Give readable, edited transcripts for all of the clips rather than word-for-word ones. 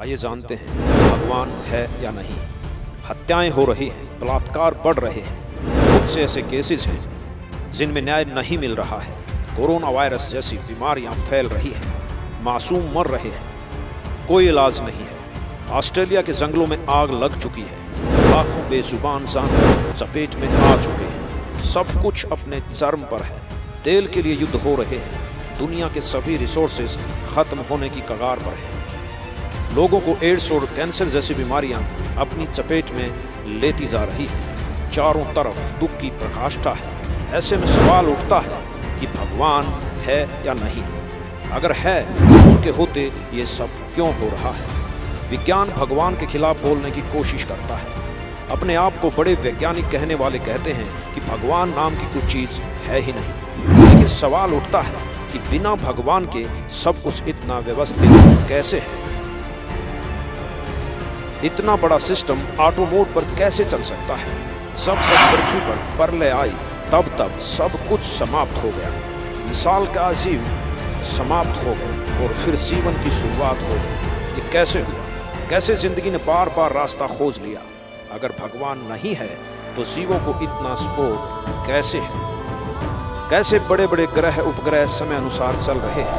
आइए जानते हैं भगवान है या नहीं। हत्याएं हो रही हैं, बलात्कार बढ़ रहे हैं, बहुत से ऐसे केसेस हैं जिनमें न्याय नहीं मिल रहा है। कोरोना वायरस जैसी बीमारियां फैल रही हैं, मासूम मर रहे हैं, कोई इलाज नहीं है। ऑस्ट्रेलिया के जंगलों में आग लग चुकी है, लाखों बेजुबान जानवर चपेट में आ चुके हैं। सब कुछ अपने चरम पर है। तेल के लिए युद्ध हो रहे हैं, दुनिया के सभी रिसोर्सेज खत्म होने की कगार पर हैं। लोगों को एड्स और कैंसर जैसी बीमारियां अपनी चपेट में लेती जा रही हैं। चारों तरफ दुख की प्रकाष्ठा है। ऐसे में सवाल उठता है कि भगवान है या नहीं। अगर है तो उनके होते ये सब क्यों हो रहा है? विज्ञान भगवान के खिलाफ बोलने की कोशिश करता है। अपने आप को बड़े वैज्ञानिक कहने वाले कहते हैं कि भगवान नाम की कुछ चीज है ही नहीं। लेकिन सवाल उठता है कि बिना भगवान के सब कुछ इतना व्यवस्थित कैसे है? इतना बड़ा सिस्टम ऑटो मोड पर कैसे चल सकता है? सब पृथ्वी पर प्रलय आई तब सब कुछ समाप्त हो गया। मिसाल का जीव समाप्त हो गए और फिर जीवन की शुरुआत हो गई। ये कैसे हुआ? कैसे जिंदगी ने बार बार रास्ता खोज लिया? अगर भगवान नहीं है तो जीवों को इतना सपोर्ट कैसे है? कैसे बड़े बड़े ग्रह उपग्रह समय अनुसार चल रहे हैं?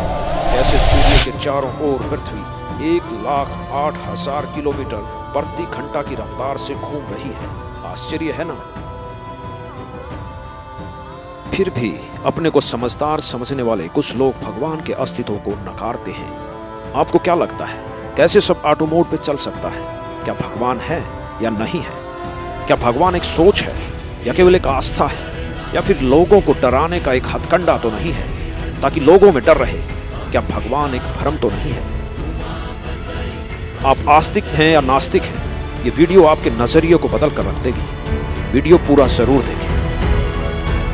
कैसे सूर्य के चारों ओर पृथ्वी 1,08,000 किलोमीटर प्रति घंटा की रफ्तार से घूम रही है? आश्चर्य है ना? फिर भी अपने को समझदार समझने वाले कुछ लोग भगवान के अस्तित्व को नकारते हैं। आपको क्या लगता है, कैसे सब ऑटो मोड पे चल सकता है? क्या भगवान है या नहीं है? क्या भगवान एक सोच है या केवल एक आस्था है, या फिर लोगों को डराने का एक हथकंडा तो नहीं है ताकि लोगों में डर रहे? क्या भगवान एक भ्रम तो नहीं है? आप आस्तिक हैं या नास्तिक हैं, ये वीडियो आपके नजरिए को बदल कर रख देगी। वीडियो पूरा जरूर देखें।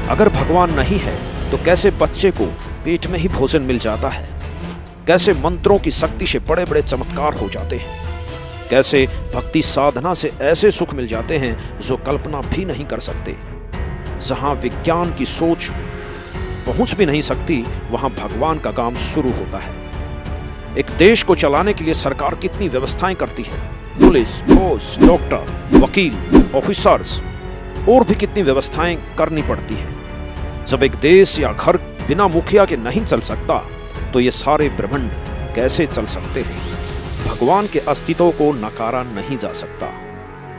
अगर भगवान नहीं है तो कैसे बच्चे को पेट में ही भोजन मिल जाता है? कैसे मंत्रों की शक्ति से बड़े बड़े चमत्कार हो जाते हैं? कैसे भक्ति साधना से ऐसे सुख मिल जाते हैं जो कल्पना भी नहीं कर सकते? जहां विज्ञान की सोच पहुंच भी नहीं सकती, वहां भगवान का काम शुरू होता है। एक देश को चलाने के लिए सरकार कितनी व्यवस्थाएं करती है। पुलिस, फौज, डॉक्टर, वकील, ऑफिसर्स और भी कितनी व्यवस्थाएं करनी पड़ती हैं। जब एक देश या घर बिना मुखिया के नहीं चल सकता तो ये सारे ब्रह्मांड कैसे चल सकते हैं? भगवान के अस्तित्व को नकारा नहीं जा सकता।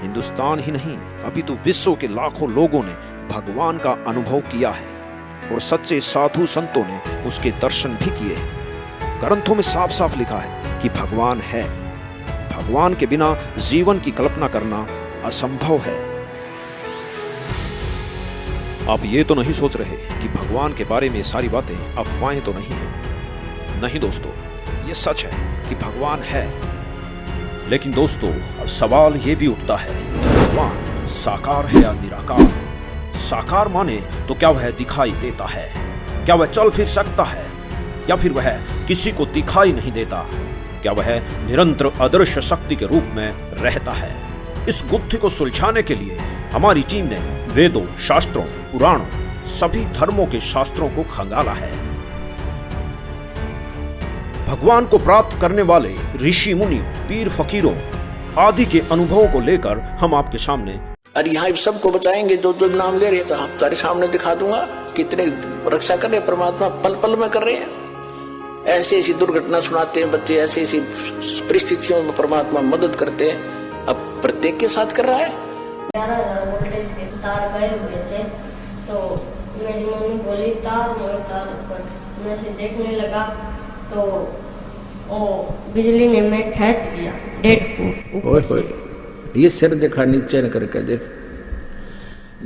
हिंदुस्तान ही नहीं अपितु विश्व के लाखों लोगों ने भगवान का अनुभव किया है और सच्चे साधु संतों ने उसके दर्शन भी किए हैं। ग्रंथों में साफ साफ लिखा है कि भगवान है। भगवान के बिना जीवन की कल्पना करना असंभव है। आप ये तो नहीं सोच रहे कि भगवान के बारे में सारी बातें अफवाहें तो नहीं है? नहीं दोस्तों, ये सच है कि भगवान है। लेकिन दोस्तों, अब सवाल ये भी उठता है कि भगवान साकार है या निराकार? साकार माने तो क्या वह दिखाई देता है? क्या वह चल फिर सकता है, या फिर वह किसी को दिखाई नहीं देता? क्या वह निरंतर अदृश्य शक्ति के रूप में रहता है? इस गुत्थी को सुलझाने के लिए हमारी टीम ने वेदों, शास्त्रों, पुराणों, सभी धर्मों के शास्त्रों को खंगाला है। भगवान को प्राप्त करने वाले ऋषि मुनियों, पीर फकीरों आदि के अनुभवों को लेकर हम आपके सामने अरे यहाँ सबको बताएंगे। जो जो नाम ले रहे हैं तो हम तुम्हारे सामने दिखा दूंगा कितने रक्षा कर रहे हैं परमात्मा, पल पल में कर रहे हैं। ऐसी ऐसी दुर्घटना सुनाते हैं बच्चे, ऐसी ऐसी परिस्थितियों में परमात्मा मदद करते हैं। अब प्रत्येक के साथ कर रहा है। 11,000 वोल्टेज के तार गए हुए थे तो मेरी मम्मी बोली तार ऊपर। मैं से देखने लगा तो वो बिजली ने मैं खींच लिया 1.5 फुट ऊपर से। ये सिर देखा नीचे न करके देख,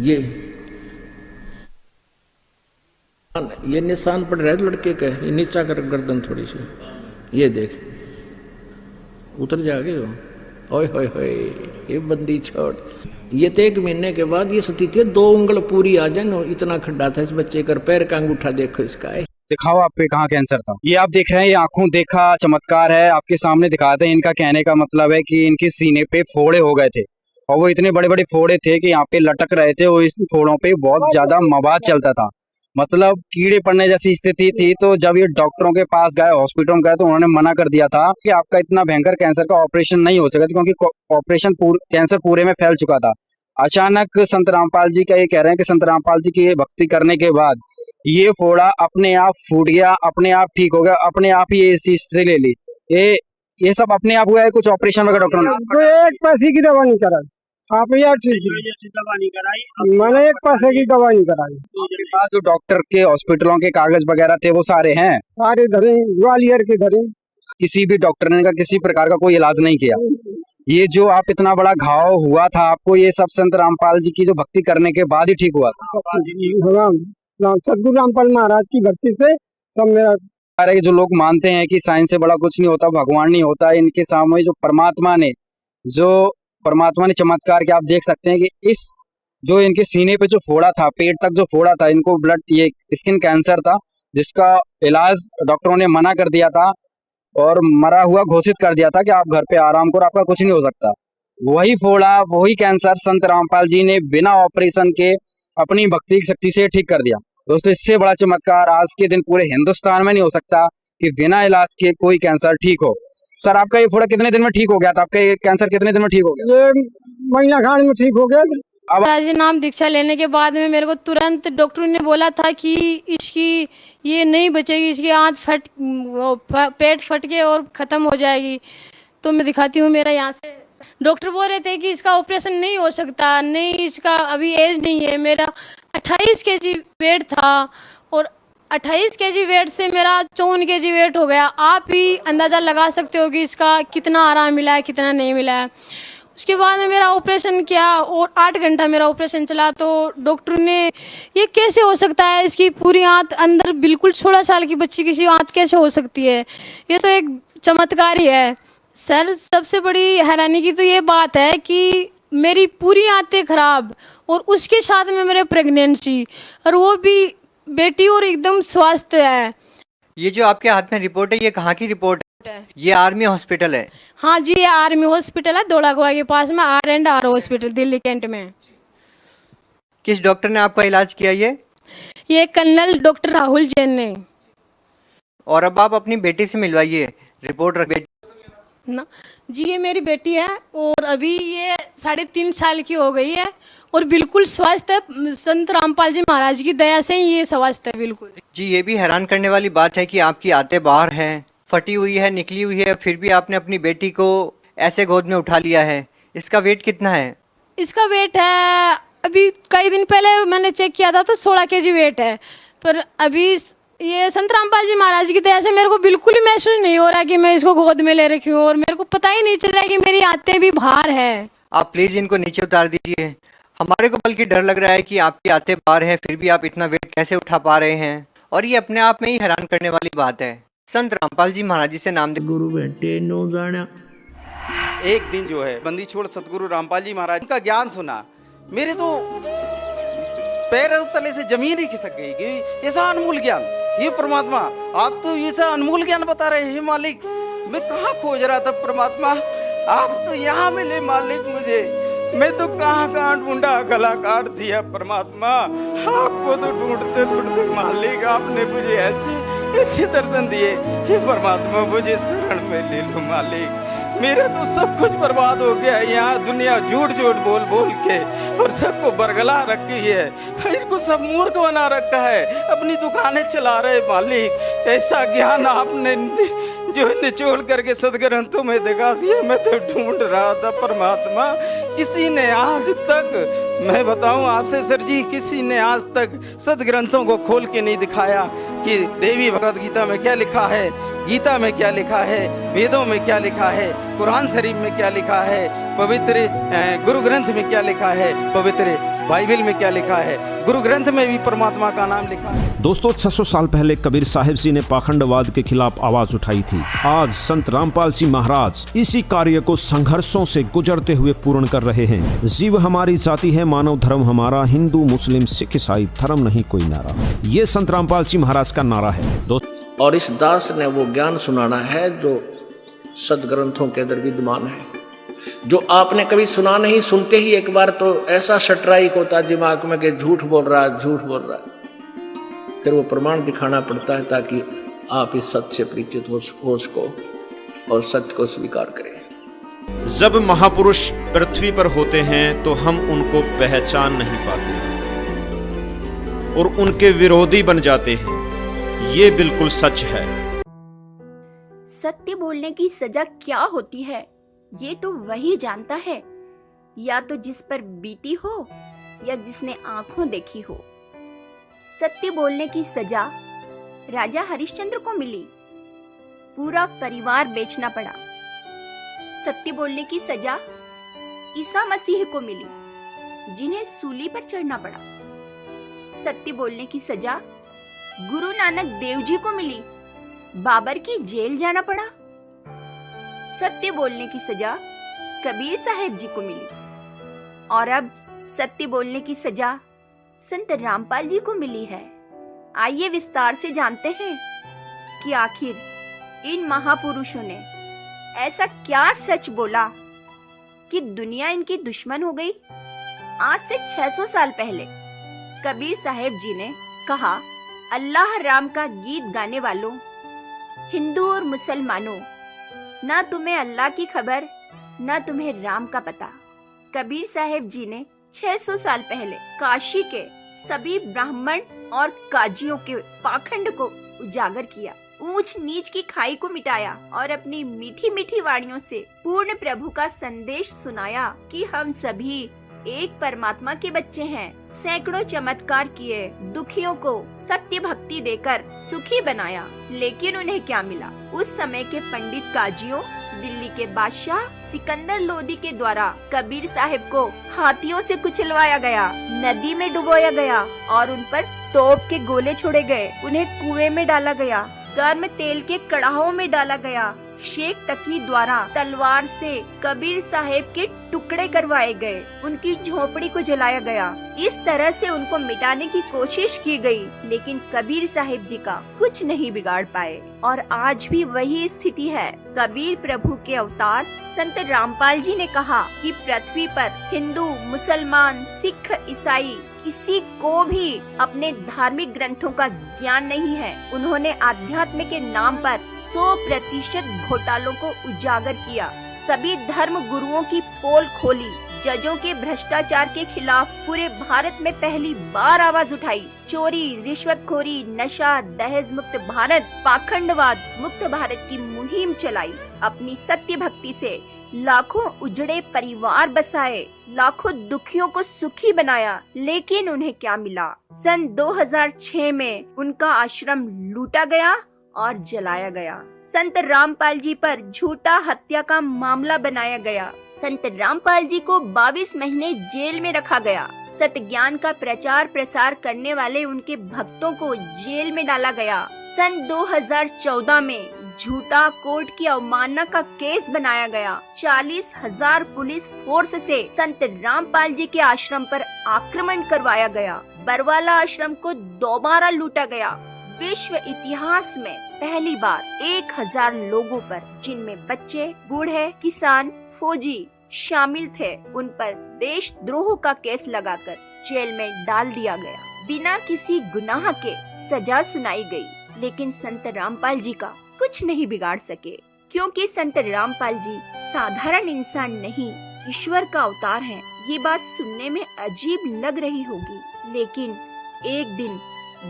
ये निशान पड़ रहा है लड़के का। ये नीचा कर गर्दन थोड़ी सी, ये देख उतर जाओगे हो। ओए होए होए, ये बंदी छोड़। ये तो 1 महीने के बाद ये स्थिति 2 उंगल पूरी आ जाए। इतना खड्डा था इस बच्चे का, पैर का अंगूठा देखो इसका। दिखाओ आप पे कहाँ कैंसर था। ये आप देख रहे हैं, ये आंखों देखा चमत्कार है, आपके सामने दिखाते हैं। इनका कहने का मतलब है कि इनके सीने पे फोड़े हो गए थे और वो इतने बड़े बड़े फोड़े थे कि यहाँ पे लटक रहे थे और इस फोड़ों पे बहुत ज्यादा मवाद चलता था। मतलब कीड़े पड़ने जैसी स्थिति थी। तो जब ये डॉक्टरों के पास गए, हॉस्पिटल में गए, तो उन्होंने मना कर दिया था कि आपका इतना भयंकर कैंसर का ऑपरेशन नहीं हो सका, क्योंकि ऑपरेशन कैंसर पूरे में फैल चुका था। अचानक संत रामपाल जी का ये कह रहे हैं कि संत रामपाल जी की ये भक्ति करने के बाद ये फोड़ा अपने आप फूट गया, अपने आप ठीक हो गया, अपने आप ही ये इसी स्थिति ले ली। ये सब अपने आप हुआ है, कुछ ऑपरेशन वगैरह डॉक्टर ने? कोई एक पैसे की दवा नहीं कराई, आप यार ठीक है, मैंने एक पैसे की दवा नहीं कराई। आपके पास जो डॉक्टर के हॉस्पिटलों के कागज वगैरह थे वो सारे हैं? सारे धरे, ग्वालियर के धरे। किसी भी डॉक्टर ने का किसी प्रकार का कोई इलाज नहीं किया? ये जो आप इतना बड़ा घाव हुआ था आपको, ये सब संत रामपाल जी की जो भक्ति करने के बाद ही ठीक हुआ था? सदगुरु रामपाल महाराज की भक्ति से सब मेरा। अरे जो लोग मानते हैं कि साइंस से बड़ा कुछ नहीं होता, भगवान नहीं होता, इनके सामने जो परमात्मा ने चमत्कार के आप देख सकते हैं कि इस जो इनके सीने पे जो फोड़ा था, पेट तक जो फोड़ा था, इनको ये स्किन कैंसर था, जिसका इलाज डॉक्टरों ने मना कर दिया था और मरा हुआ घोषित कर दिया था कि आप घर पे आराम करो, आपका कुछ नहीं हो सकता। वही फोड़ा, वही कैंसर संत रामपाल जी ने बिना ऑपरेशन के अपनी भक्ति की शक्ति से ठीक कर दिया। दोस्तों, इससे बड़ा चमत्कार आज के दिन पूरे हिंदुस्तान में नहीं हो सकता कि बिना इलाज के कोई कैंसर ठीक हो। सर, आपका ये फोड़ा कितने दिन में ठीक हो गया था? आपका ये कैंसर कितने दिन में ठीक हो गया? ये महीना खान में ठीक हो गया। अब राजी नाम दीक्षा लेने के बाद में मेरे को तुरंत डॉक्टर ने बोला था कि इसकी ये नहीं बचेगी, इसकी आंत पेट फट के और ख़त्म हो जाएगी। तो मैं दिखाती हूँ, मेरा यहाँ से डॉक्टर बोल रहे थे कि इसका ऑपरेशन नहीं हो सकता, नहीं इसका अभी एज नहीं है। मेरा 28 kg वेट था और 28 kg वेट से मेरा 54 kg वेट हो गया। आप ही अंदाज़ा लगा सकते हो कि इसका कितना आराम मिला है, कितना नहीं मिला है। उसके बाद में मेरा ऑपरेशन किया और 8 घंटा मेरा ऑपरेशन चला। तो डॉक्टर ने ये कैसे हो सकता है, इसकी पूरी आंत अंदर, बिल्कुल 16 साल की बच्ची की आंत कैसे हो सकती है, ये तो एक चमत्कार ही है। सर, सबसे बड़ी हैरानी की तो ये बात है कि मेरी पूरी आंतें खराब और उसके साथ में मेरे प्रेगनेंसी, और वो भी बेटी, और एकदम स्वस्थ है। ये जो आपके हाथ में रिपोर्ट है, ये कहाँ की रिपोर्ट है? ये आर्मी हॉस्पिटल है? हाँ जी, ये आर्मी हॉस्पिटल है, धौलाकुआं के पास में, R&R हॉस्पिटल, दिल्ली कैंट में। किस डॉक्टर ने आपका इलाज किया ये कर्नल डॉक्टर राहुल जैन ने। और अब आप अपनी बेटी से मिलवाइए, रिपोर्ट रख ना जी, ये मेरी बेटी है और अभी ये 3.5 साल की हो गई है और बिल्कुल स्वस्थ है। संत रामपाल जी महाराज की दया से ही ये स्वस्थ है बिल्कुल। जी, ये भी हैरान करने वाली बात है कि आपकी आंतें बाहर हैं, फटी हुई है, निकली हुई है, फिर भी आपने अपनी बेटी को ऐसे गोद में उठा लिया है। इसका वेट कितना है? इसका वेट है, अभी कई दिन पहले मैंने चेक किया था तो 16 kg वेट है, पर अभी ये संत रामपाल जी महाराज की दया से मेरे को बिल्कुल ही महसूस नहीं हो रहा कि मैं इसको गोद में ले रखी हूँ, और मेरे को पता ही नहीं चल रहा है कि मेरी आंतें भी बाहर है। आप प्लीज इनको नीचे उतार दीजिए। हमारे को बल्कि डर लग रहा है कि आपकी आंतें बाहर है, फिर भी आप इतना वेट कैसे उठा पा रहे हैं, और ये अपने आप में ही हैरान करने वाली बात है। संत रामपाल जी महाराज जी से नाम दे गुरु बेटे नो जाना। एक दिन जो है बंदी छोड़ सतगुरु रामपाल जी महाराज का ज्ञान सुना, मेरे तो पैर तले से जमीन ही खिसक गई कि ऐसा अनमोल ज्ञान, ये परमात्मा आप तो ऐसा अनमोल ज्ञान बता रहे हैं मालिक। मैं कहाँ खोज रहा था परमात्मा, आप तो यहाँ मिले मालिक मुझे। मैं तो कहाँ ढूंढा, गला काट दिया परमात्मा। आपको तो ढूंढते ढूंढते मालिक आपने मुझे ऐसे दर्शन दिए। हे परमात्मा, मुझे शरण में ले लो मालिक। मेरा तो सब कुछ बर्बाद हो गया है। यहाँ दुनिया झूठ झूठ बोल बोल के और सबको बरगला रखी है, इनको सब मूर्ख बना रखा है, अपनी दुकानें चला रहे मालिक। ऐसा ज्ञान आपने जो निचोड़ करके सदग्रंथों में दिखा दिया। मैं तो ढूंढ रहा था परमात्मा, किसी ने आज तक, मैं बताऊं आपसे सर जी, किसी ने आज तक सदग्रंथों को खोल के नहीं दिखाया कि देवी भगवत गीता में क्या लिखा है, गीता में क्या लिखा है, वेदों में क्या लिखा है, कुरान शरीफ में क्या लिखा है, पवित्र गुरु ग्रंथ में क्या लिखा है, पवित्र बाइबल में क्या लिखा है, गुरु ग्रंथ में भी परमात्मा का नाम लिखा है। दोस्तों, 600 साल पहले कबीर साहिब जी ने पाखंडवाद के खिलाफ आवाज उठाई थी। आज संत रामपाल जी महाराज इसी कार्य को संघर्षों से गुजरते हुए पूर्ण कर रहे हैं। जीव हमारी जाति है, मानव धर्म हमारा, हिंदू मुस्लिम सिख ईसाई धर्म नहीं कोई नारा। ये संत रामपाल जी महाराज का नारा है दोस्तों। और इस दास ने वो ज्ञान सुनाना है जो सदग्रंथों के अंदर विद्यमान है, जो आपने कभी सुना नहीं। सुनते ही एक बार तो ऐसा स्ट्राइक होता दिमाग में कि झूठ बोल रहा है, झूठ बोल रहा है। फिर वो प्रमाण दिखाना पड़ता है ताकि आप इस सत्य से परिचित हो सको और सत्य को स्वीकार करें। जब महापुरुष पृथ्वी पर होते हैं तो हम उनको पहचान नहीं पाते और उनके विरोधी बन जाते हैं। ये बिल्कुल सच है। सत्य बोलने की सजा क्या होती है ये तो वही जानता है, या तो जिस पर बीती हो या जिसने आंखों देखी हो। सत्य बोलने की सजा राजा हरिश्चंद्र को मिली, पूरा परिवार बेचना पड़ा। सत्य बोलने की सजा ईसा मसीह को मिली, जिन्हें सूली पर चढ़ना पड़ा। सत्य बोलने की सजा गुरु नानक देव जी को मिली, बाबर की जेल जाना पड़ा। सत्य बोलने की सजा कबीर साहेब जी को मिली, और अब सत्य बोलने की सजा संत रामपाल जी को मिली है। आइए विस्तार से जानते हैं कि आखिर इन महापुरुषों ने ऐसा क्या सच बोला कि दुनिया इनकी दुश्मन हो गई। आज से 600 साल पहले कबीर साहेब जी ने कहा, अल्लाह राम का गीत गाने वालों, हिंदू और मुसलमानों, ना तुम्हें अल्लाह की खबर ना तुम्हें राम का पता। कबीर साहेब जी ने 600 साल पहले काशी के सभी ब्राह्मण और काजियों के पाखंड को उजागर किया, ऊंच नीच की खाई को मिटाया और अपनी मीठी मीठी वाणियों से पूर्ण प्रभु का संदेश सुनाया कि हम सभी एक परमात्मा के बच्चे हैं। सैकड़ों चमत्कार किए, दुखियों को सत्य भक्ति देकर सुखी बनाया। लेकिन उन्हें क्या मिला? उस समय के पंडित काजियों, दिल्ली के बादशाह सिकंदर लोदी के द्वारा कबीर साहिब को हाथियों से कुचलवाया गया, नदी में डुबोया गया और उन पर तोप के गोले छोड़े गए। उन्हें कुएं में डाला गया, गर्म तेल के कड़ाहों में डाला गया। शेख तकी द्वारा तलवार से कबीर साहेब के टुकड़े करवाए गए, उनकी झोपड़ी को जलाया गया। इस तरह से उनको मिटाने की कोशिश की गई, लेकिन कबीर साहेब जी का कुछ नहीं बिगाड़ पाए। और आज भी वही स्थिति है। कबीर प्रभु के अवतार संत रामपाल जी ने कहा कि पृथ्वी पर हिंदू, मुसलमान, सिख, ईसाई किसी को भी अपने धार्मिक ग्रंथों का ज्ञान नहीं है। उन्होंने आध्यात्म के नाम पर 100% घोटालों को उजागर किया, सभी धर्म गुरुओं की पोल खोली, जजों के भ्रष्टाचार के खिलाफ पूरे भारत में पहली बार आवाज उठाई, चोरी, रिश्वतखोरी, नशा, दहेज मुक्त भारत, पाखंडवाद मुक्त भारत की मुहिम चलाई। अपनी सत्य भक्ति से लाखों उजड़े परिवार बसाए, लाखों दुखियों को सुखी बनाया। लेकिन उन्हें क्या मिला? सन 2006 में उनका आश्रम लूटा गया और जलाया गया। संत रामपाल जी पर झूठा हत्या का मामला बनाया गया। संत रामपाल जी को 22 महीने जेल में रखा गया। सत्य ज्ञान का प्रचार प्रसार करने वाले उनके भक्तों को जेल में डाला गया। सन 2014 में झूठा कोर्ट की अवमानना का केस बनाया गया। 40,000 पुलिस फोर्स से संत रामपाल जी के आश्रम पर आक्रमण करवाया गया। बरवाला आश्रम को दोबारा लूटा गया। विश्व इतिहास में पहली बार 1000 लोगों पर, जिनमें बच्चे, बूढ़े, किसान, फौजी शामिल थे, उन पर देशद्रोह का केस लगाकर जेल में डाल दिया गया। बिना किसी गुनाह के सजा सुनाई गई। लेकिन संत रामपाल जी का कुछ नहीं बिगाड़ सके, क्योंकि संत रामपाल जी साधारण इंसान नहीं, ईश्वर का अवतार हैं। ये बात सुनने में अजीब लग रही होगी, लेकिन एक दिन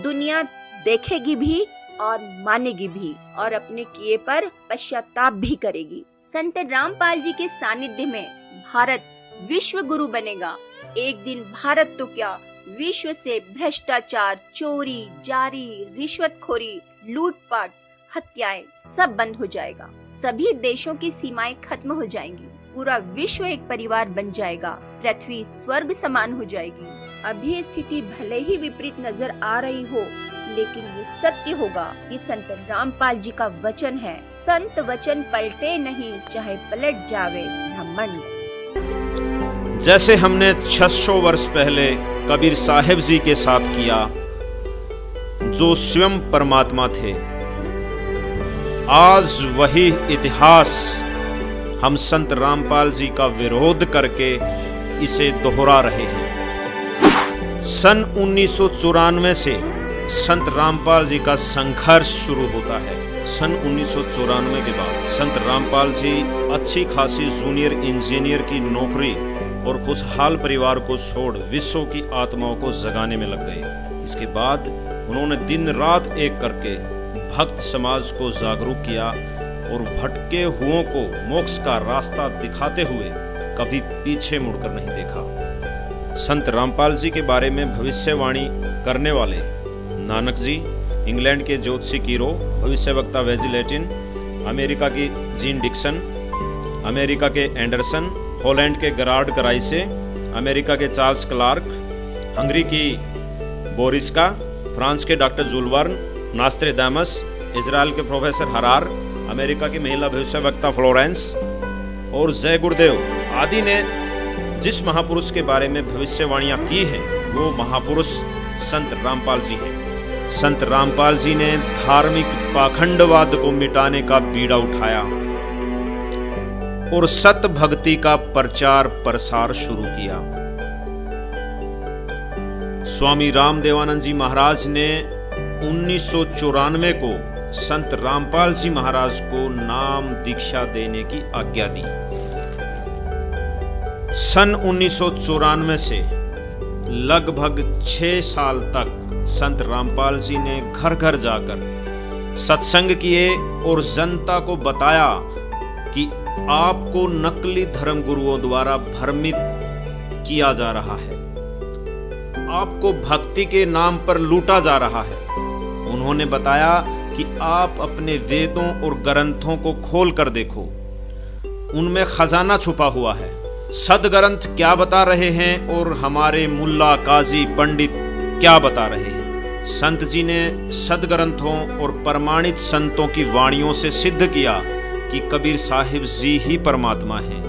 दुनिया देखेगी भी और मानेगी भी और अपने किए पर पश्चाताप भी करेगी। संत रामपाल जी के सानिध्य में भारत विश्व गुरु बनेगा। एक दिन भारत तो क्या, विश्व से भ्रष्टाचार, चोरी, जारी, रिश्वतखोरी, लूटपाट, हत्याएं सब बंद हो जाएगा। सभी देशों की सीमाएं खत्म हो जाएंगी। पूरा विश्व एक परिवार बन जाएगा। पृथ्वी स्वर्ग समान हो जाएगी। अभी स्थिति भले ही विपरीत नजर आ रही हो, लेकिन ये सत्य होगा। ये संत रामपाल जी का वचन है। संत वचन पलटे नहीं, चाहे पलट जावे ब्रह्मांड। जैसे हमने 600 वर्ष पहले कबीर साहिब जी के साथ किया, जो स्वयं परमात्मा थे, आज वही इतिहास हम संत रामपाल जी का विरोध करके इसे दोहरा रहे हैं। सन 1994 से संत रामपाल जी का संघर्ष शुरू होता है। सन 1994 के बाद संत रामपाल जी अच्छी खासी जूनियर इंजीनियर की नौकरी और खुशहाल परिवार को छोड़ विश्व की आत्माओं को जगाने में लग गए। इसके बाद उन्होंने दिन रात एक करके भक्त समाज को जागरूक किया और भटके हुओं को मोक्ष का रास्ता दिखाते हुए कभी पीछे मुड़कर नहीं देखा। संत रामपाल जी के बारे में भविष्यवाणी करने वाले नानक जी, इंग्लैंड के ज्योतिषी कीरो, भविष्यवक्ता वेजी लैटिन, अमेरिका की जीन डिक्सन, अमेरिका के एंडरसन, हॉलैंड के गरार्ड कराइसे, अमेरिका के चार्ल्स क्लार्क, हंगरी की बोरिस्का, फ्रांस के डॉक्टर जुलवर्न, नास्ट्रेडामस, इजराइल के प्रोफेसर हरार, अमेरिका की महिला भविष्यवक्ता फ्लोरेंस और जय गुरुदेव आदि ने जिस महापुरुष के बारे में भविष्यवाणियां की हैं वो महापुरुष संत रामपाल जी हैं। संत रामपाल जी ने धार्मिक पाखंडवाद को मिटाने का बीड़ा उठाया और सत भक्ति का प्रचार प्रसार शुरू किया। स्वामी रामदेवानंद जी महाराज ने 1994 को संत रामपाल जी महाराज को नाम दीक्षा देने की आज्ञा दी। सन 1994 से लगभग 6 साल तक संत रामपाल जी ने घर घर जाकर सत्संग किए और जनता को बताया कि आपको नकली धर्म गुरुओं द्वारा भ्रमित किया जा रहा है, आपको भक्ति के नाम पर लूटा जा रहा है। उन्होंने बताया कि आप अपने वेदों और ग्रंथों को खोल कर देखो, उनमें खजाना छुपा हुआ है। सदग्रंथ क्या बता रहे हैं और हमारे मुल्ला काजी पंडित क्या बता रहे हैं। संत जी ने सदग्रंथों और प्रमाणित संतों की वाणियों से सिद्ध किया कि कबीर साहिब जी ही परमात्मा हैं,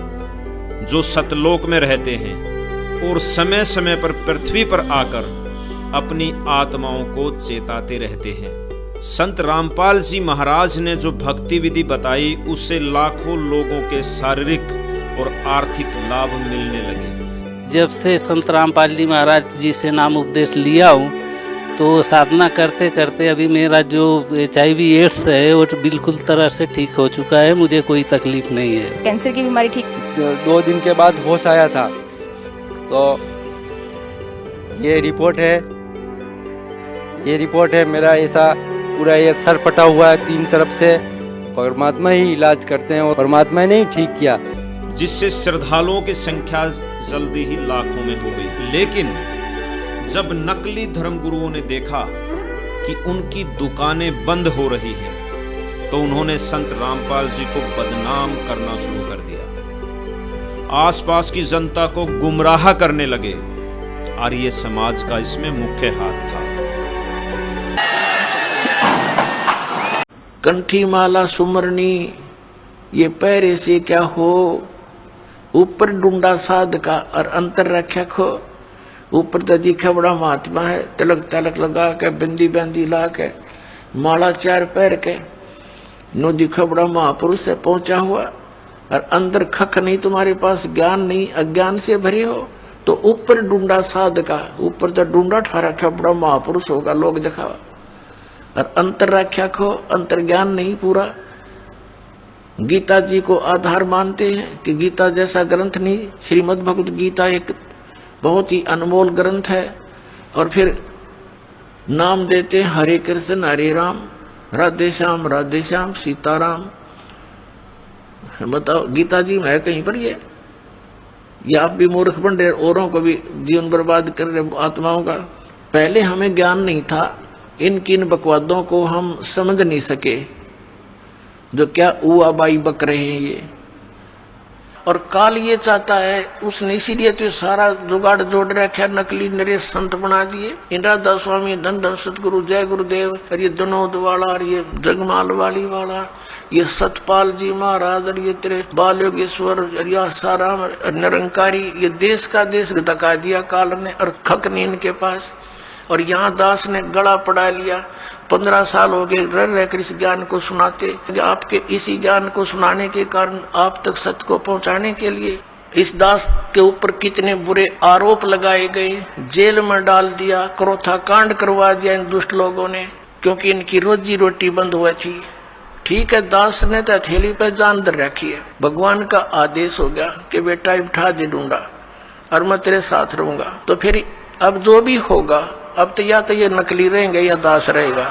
जो सतलोक में रहते हैं और समय समय पर पृथ्वी पर आकर अपनी आत्माओं को चेताते रहते हैं। संत रामपाल जी महाराज ने जो भक्ति विधि बताई उससे लाखों लोगों के शारीरिक और आर्थिक लाभ मिलने लगे। जब से संत रामपाल जी महाराज जी से नाम उपदेश लिया हूँ तो साधना करते करते अभी मेरा जो HIV एड्स है वो बिल्कुल तरह से ठीक हो चुका है, मुझे कोई तकलीफ नहीं है। कैंसर की बीमारी ठीक 2 दिन के बाद होश आया था। तो ये रिपोर्ट है मेरा, ऐसा पूरा ये सर पटा हुआ है 3 तरफ से। परमात्मा ही इलाज करते हैं और परमात्मा ने ही ठीक किया, जिससे श्रद्धालुओं की संख्या जल्दी ही लाखों में हो गई। लेकिन जब नकली धर्मगुरुओं ने देखा कि उनकी दुकानें बंद हो रही हैं, तो उन्होंने संत रामपाल जी को बदनाम करना शुरू कर दिया। आसपास की जनता को गुमराह करने लगे। आर्य समाज का इसमें मुख्य हाथ था। कंठी माला सुमरनी ये पैरे से क्या हो, ऊपर डूंडा साध का और अंतर रख्या खो। ऊपर तो दिखा बड़ा महात्मा है, तिलक तलक लगा के बिंदी बंदी ला के माला 4 पैर के नो दिखा बड़ा महापुरुष है पहुंचा हुआ, और अंदर खक नहीं, तुम्हारे पास ज्ञान नहीं, अज्ञान से भरे हो। तो ऊपर डूंडा साध का, ऊपर तो डूंडा ठा रखा बड़ा महापुरुष होगा लोग दिखावा, और अंतर रख्या खो, अंतर ज्ञान नहीं पूरा। गीता जी को आधार मानते हैं कि गीता जैसा ग्रंथ नहीं। श्रीमद् भगवत गीता एक बहुत ही अनमोल ग्रंथ है। और फिर नाम देते हैं हरे कृष्ण हरे राम, राधे श्याम सीताराम। बताओ गीता जी में है कहीं पर ये आप भी मूर्ख बन रहे, औरों को भी जीवन बर्बाद कर रहे आत्माओं का। पहले हमें ज्ञान नहीं था, इन बकवादों को हम समझ नहीं सके जो क्या ऊआ बाई बक रहे हैं ये। और काल ये चाहता है, उसने इसीलिए तो सारा जुगाड़ जोड़ रखा, नकली नरेश संत बना दिए। इंद्रादा स्वामी, धन धन सतगुरु, जय गुरुदेव, और ये दनोद वाला, और ये जगमाल वाली वाला, ये सतपाल जी महाराज, और ये तेरे बाल योगेश्वर, और ये सारा निरंकारी, ये देश का देश धका दिया काल ने, और खक नहीं इनके पास। और यहाँ दास ने गला पड़ा लिया। 15 साल हो गए रह रहकर इस ज्ञान को सुनाते। आपके इसी ज्ञान को सुनाने के कारण आप तक सत्य को पहुंचाने के लिए इस दास के ऊपर कितने बुरे आरोप लगाए गए, जेल में डाल दिया, क्रोथा कांड करवा दिया इन दुष्ट लोगों ने, क्योंकि इनकी रोजी रोटी बंद हुई थी। ठीक है, दास ने तो हथेली पर जान धर रखी है, भगवान का आदेश हो गया कि बेटा उठा दे दूंगा और मैं तेरे साथ रहूंगा। तो फिर अब जो भी होगा, अब तो या तो ये नकली रहेंगे या दास रहेगा।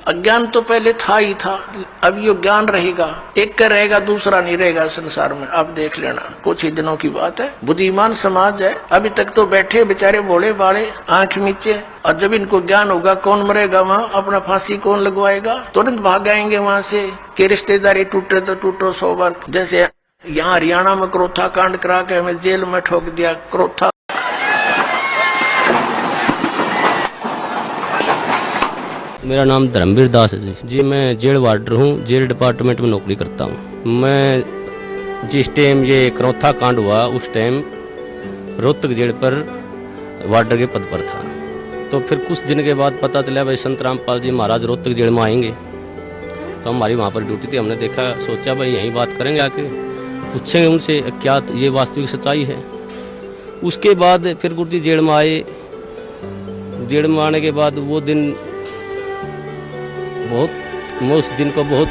अज्ञान तो पहले था ही था, अब ये ज्ञान रहेगा, एक का रहेगा दूसरा नहीं रहेगा संसार में। अब देख लेना, कुछ ही दिनों की बात है। बुद्धिमान समाज है, अभी तक तो बैठे बेचारे भोले भाले आंख नीचे, और जब इनको ज्ञान होगा कौन मरेगा वहाँ, अपना फांसी कौन लगवाएगा, तुरंत भाग आएंगे वहाँ से कि रिश्तेदारी टूटे तो टूटो 100 बार। जैसे यहाँ हरियाणा में क्रोथा कांड करा के हमें जेल में ठोक दिया। क्रोथा मेरा नाम धर्मवीर दास है जी। मैं जेल वार्डर हूँ, जेल डिपार्टमेंट में नौकरी करता हूँ। मैं जिस टाइम ये क्रोथा कांड हुआ उस टाइम रोहतक जेल पर वार्डर के पद पर था। तो फिर कुछ दिन के बाद पता चला भाई संत रामपाल जी महाराज रोहतक जेल में आएंगे। तो हमारी वहाँ पर ड्यूटी थी, हमने देखा, सोचा भाई यहीं बात करेंगे, आके पूछेंगे उनसे क्या ये वास्तविक सच्चाई है। उसके बाद फिर गुरु जी जेल में आए। जेल में आने के बाद वो दिन मैं उस दिन को बहुत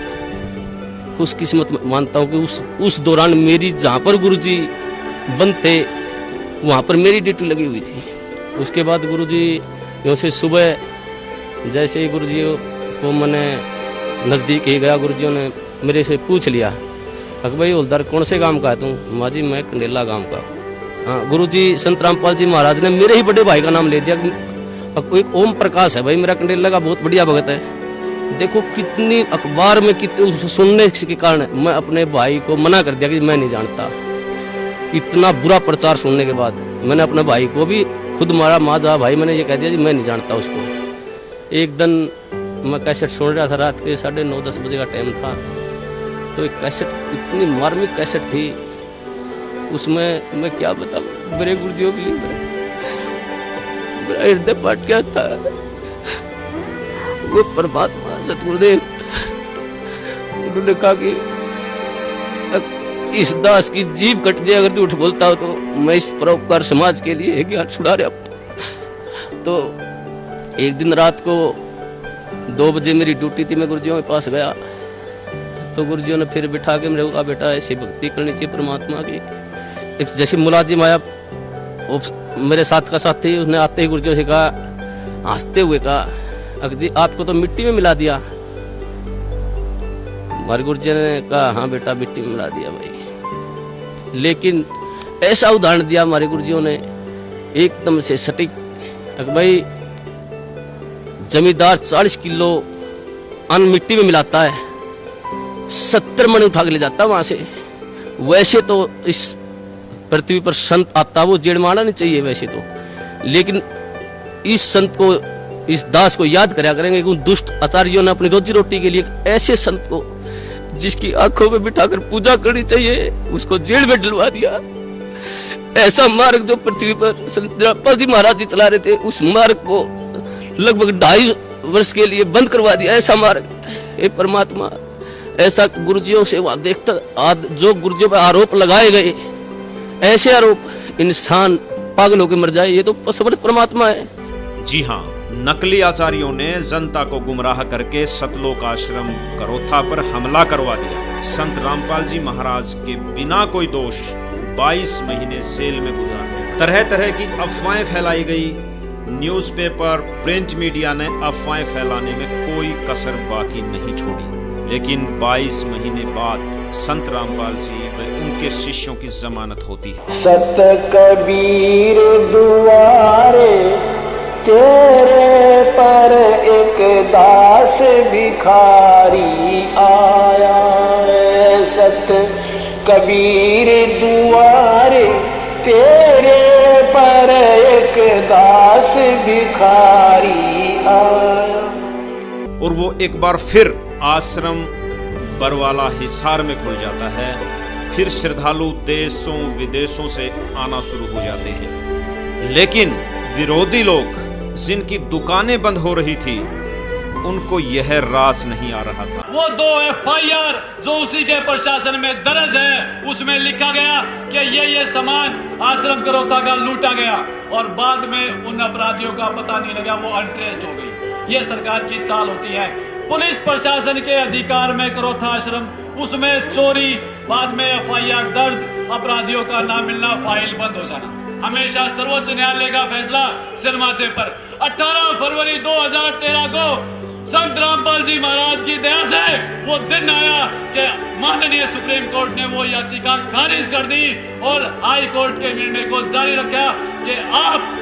खुशकिस्मत मानता हूँ कि उस दौरान मेरी जहाँ पर गुरुजी बंद थे वहाँ पर मेरी ड्यूटी लगी हुई थी। उसके बाद गुरुजी यहाँ से सुबह जैसे ही गुरुजी को मैंने नज़दीक ही गया, गुरुजियों ने मेरे से पूछ लिया, अक भाई हवलदार कौन से गांव का है तू? माँ जी मैं कंडेला गांव का। हाँ, गुरुजी संत रामपाल जी महाराज ने मेरे ही बड़े भाई का नाम ले दिया। एक ओम प्रकाश है भाई, मेरा कंडेला का बहुत बढ़िया भगत है। देखो कितनी अखबार में कितने सुनने के कारण मैं अपने भाई को मना कर दिया कि मैं नहीं जानता। इतना बुरा प्रचार सुनने के बाद मैंने अपने भाई को भी खुद मारा, माँ भाई मैंने ये कह दिया कि मैं नहीं जानता उसको। एक दिन मैं कैसेट सुन रहा था, रात के 9:30-10 बजे का टाइम था। तो एक कैसेट, इतनी मार्मिक कैसेट थी, उसमें मैं क्या बताऊं, मेरे गुरुजियों के लिए मेरा हृदय फट गया था। वो परमात्मा सतगुरुदेव उन्होंने कहा कि इस दास की जीभ कट जाए अगर तू उठ बोलता हो तो मैं इस परोपकार समाज के लिए ज्ञान छुड़ा रहा। तो एक दिन रात को 2 बजे मेरी ड्यूटी थी, मैं गुरुजियों के पास गया। तो गुरुजियों ने फिर बिठा के मेरे को कहा, बेटा ऐसी भक्ति करनी चाहिए परमात्मा की। एक जैसे मुलाजिम आया मेरे साथ का साथी, उसने आते ही गुरुजियों से कहा, हंसते हुए कहा, जी आपको तो मिट्टी में मिला दिया। हमारे गुरुजी ने कहा, हाँ बेटा मिट्टी में मिला दिया भाई। लेकिन ऐसा उदाहरण दिया हमारे गुरुजियों ने एकदम से सटीक, भाई जमींदार 40 किलो अन्न मिट्टी में मिलाता है, 70 मण उठा के ले जाता वहां से। वैसे तो इस पृथ्वी पर संत आता वो जेल में आना नहीं चाहिए वैसे तो, लेकिन इस संत को, इस दास को याद करा करेंगे कि उन दुष्ट आचार्यों ने अपनी रोजी रोटी के लिए ऐसे संत को जिसकी आंखों में बिठाकर पूजा करनी चाहिए उसको जेल में डलवा दिया। ऐसा मार्ग जो पृथ्वी पर संत रामपाल जी महाराज जी चला रहे थे, उस मार्ग को लगभग 2.5 वर्ष के लिए बंद करवा दिया। ऐसा मार्ग, हे परमात्मा, ऐसा गुरुजियों से वहां देखता, जो गुरुजियों पर आरोप लगाए गए, ऐसे आरोप इंसान पागल होकर मर जाए, ये तो समर्थ परमात्मा है। जी हाँ, नकली आचार्यों ने जनता को गुमराह करके सतलोक आश्रम करोथा पर हमला करवा दिया। संत रामपाल जी महाराज के बिना कोई दोष 22 महीने जेल में गुजारे। तरह तरह की अफवाहें फैलाई गई। न्यूज़पेपर, प्रिंट मीडिया ने अफवाहें फैलाने में कोई कसर बाकी नहीं छोड़ी। लेकिन 22 महीने बाद संत रामपाल जी व उनके शिष्यों की जमानत होती है। सत कबीर दुआरे तेरे पर एक दास भिखारी आया है। सत कबीर दुआरे तेरे पर एक दास भिखारी आया। और वो एक बार फिर आश्रम बरवाला हिसार में खुल जाता है। फिर श्रद्धालु देशों विदेशों से आना शुरू हो जाते हैं। लेकिन विरोधी लोग जिनकी दुकानें बंद हो रही थी, उनको यह रास नहीं आ रहा था। वो 2 FIR जो उसी के प्रशासन में दर्ज है, उसमें लिखा गया कि ये सामान आश्रम करोथा का लूटा गया और बाद में उन अपराधियों का पता नहीं लगा, वो अनट्रेस्ड हो गई। ये सरकार की चाल होती है। पुलिस प्रशासन के अधिकार में करोथा आश्रम, उसमें चोरी, बाद में FIR दर्ज, अपराधियों का ना मिलना, फाइल बंद हो जाना। हमेशा सर्वोच्च न्यायालय का फैसला सिर माथे पर। 18 फरवरी 2013 को संत रामपाल जी महाराज की दया से वो दिन आया कि माननीय सुप्रीम कोर्ट ने वो याचिका खारिज कर दी और हाई कोर्ट के निर्णय को जारी रखा कि आप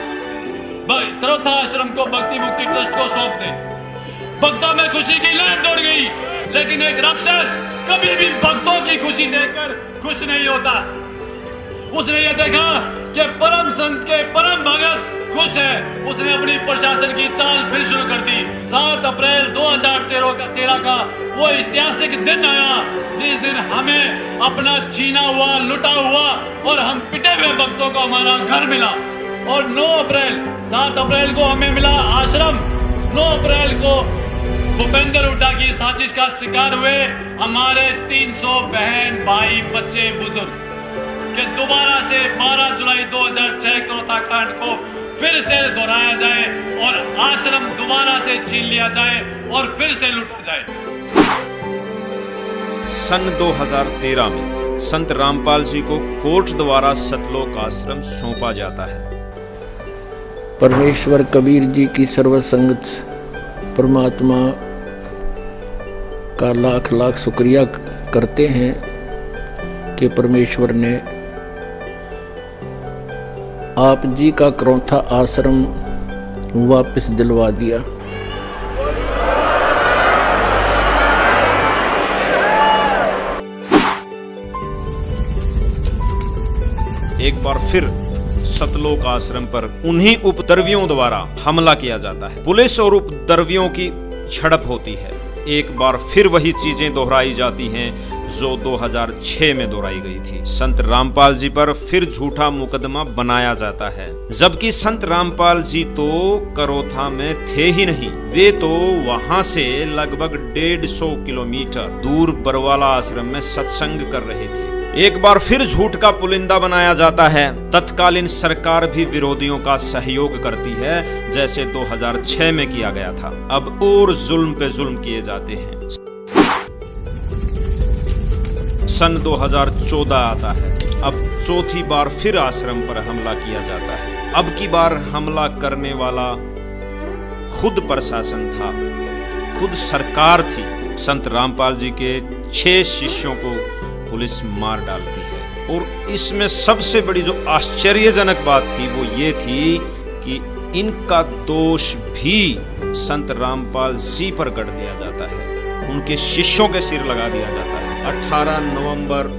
करोथा आश्रम को भक्ति मुक्ति ट्रस्ट को सौंप दें। भक्तों में खुशी की लहर दौड़ गई, लेकिन एक राक्षस कभी भी भक्तों की खुशी देखकर खुश नहीं होता। उसने ये देखा कि परम संत के परम भगत खुश है, उसने अपनी प्रशासन की चाल फिर शुरू कर दी। 7 अप्रैल 2013 का वो ऐतिहासिक दिन आया जिस दिन हमें अपना छीना हुआ, लुटा हुआ और हम पिटे हुए भक्तों को हमारा घर मिला। और 7 अप्रैल को हमें मिला आश्रम। 9 अप्रैल को भूपेंद्र हुड्डा की साजिश का शिकार हुए हमारे 300 बहन भाई बच्चे बुजुर्ग के दोबारा से 12 जुलाई 2006 करोथा कांड को फिर से दोहराया जाए और आश्रम दोबारा से छीन लिया जाए और फिर से लूटा जाए। सन 2013 में संत रामपाल जी को कोर्ट द्वारा सतलोक आश्रम सौंपा जाता है। परमेश्वर कबीर जी की सर्वसंगत परमात्मा का लाख लाख शुक्रिया करते हैं कि परमेश्वर ने आप जी का करोथा आश्रम वापस दिलवा दिया। एक बार फिर सतलोक आश्रम पर उन्हीं उपद्रवियों द्वारा हमला किया जाता है। पुलिस और उपद्रवियों की झड़प होती है। एक बार फिर वही चीजें दोहराई जाती हैं जो 2006 में दोहराई गई थी। संत रामपाल जी पर फिर झूठा मुकदमा बनाया जाता है, जबकि संत रामपाल जी तो करोथा में थे ही नहीं। वे तो वहां से लगभग 150 किलोमीटर दूर बरवाला आश्रम में सत्संग कर रहे थे। एक बार फिर झूठ का पुलिंदा बनाया जाता है। तत्कालीन सरकार भी विरोधियों का सहयोग करती है, जैसे 2006 में किया गया था। अब और जुल्म पे जुल्म किए जाते हैं। सन 2014 आता है। अब चौथी बार फिर आश्रम पर हमला किया जाता है। अब की बार हमला करने वाला खुद प्रशासन था, खुद सरकार थी। संत रामपाल जी के 6 शिष्यों को पुलिस मार डालती है। और इसमें सबसे बड़ी जो आश्चर्यजनक बात थी वो ये थी कि इनका दोष भी संत रामपाल जी पर गढ़ दिया जाता है, उनके शिष्यों के सिर लगा दिया जाता है। 18 नवंबर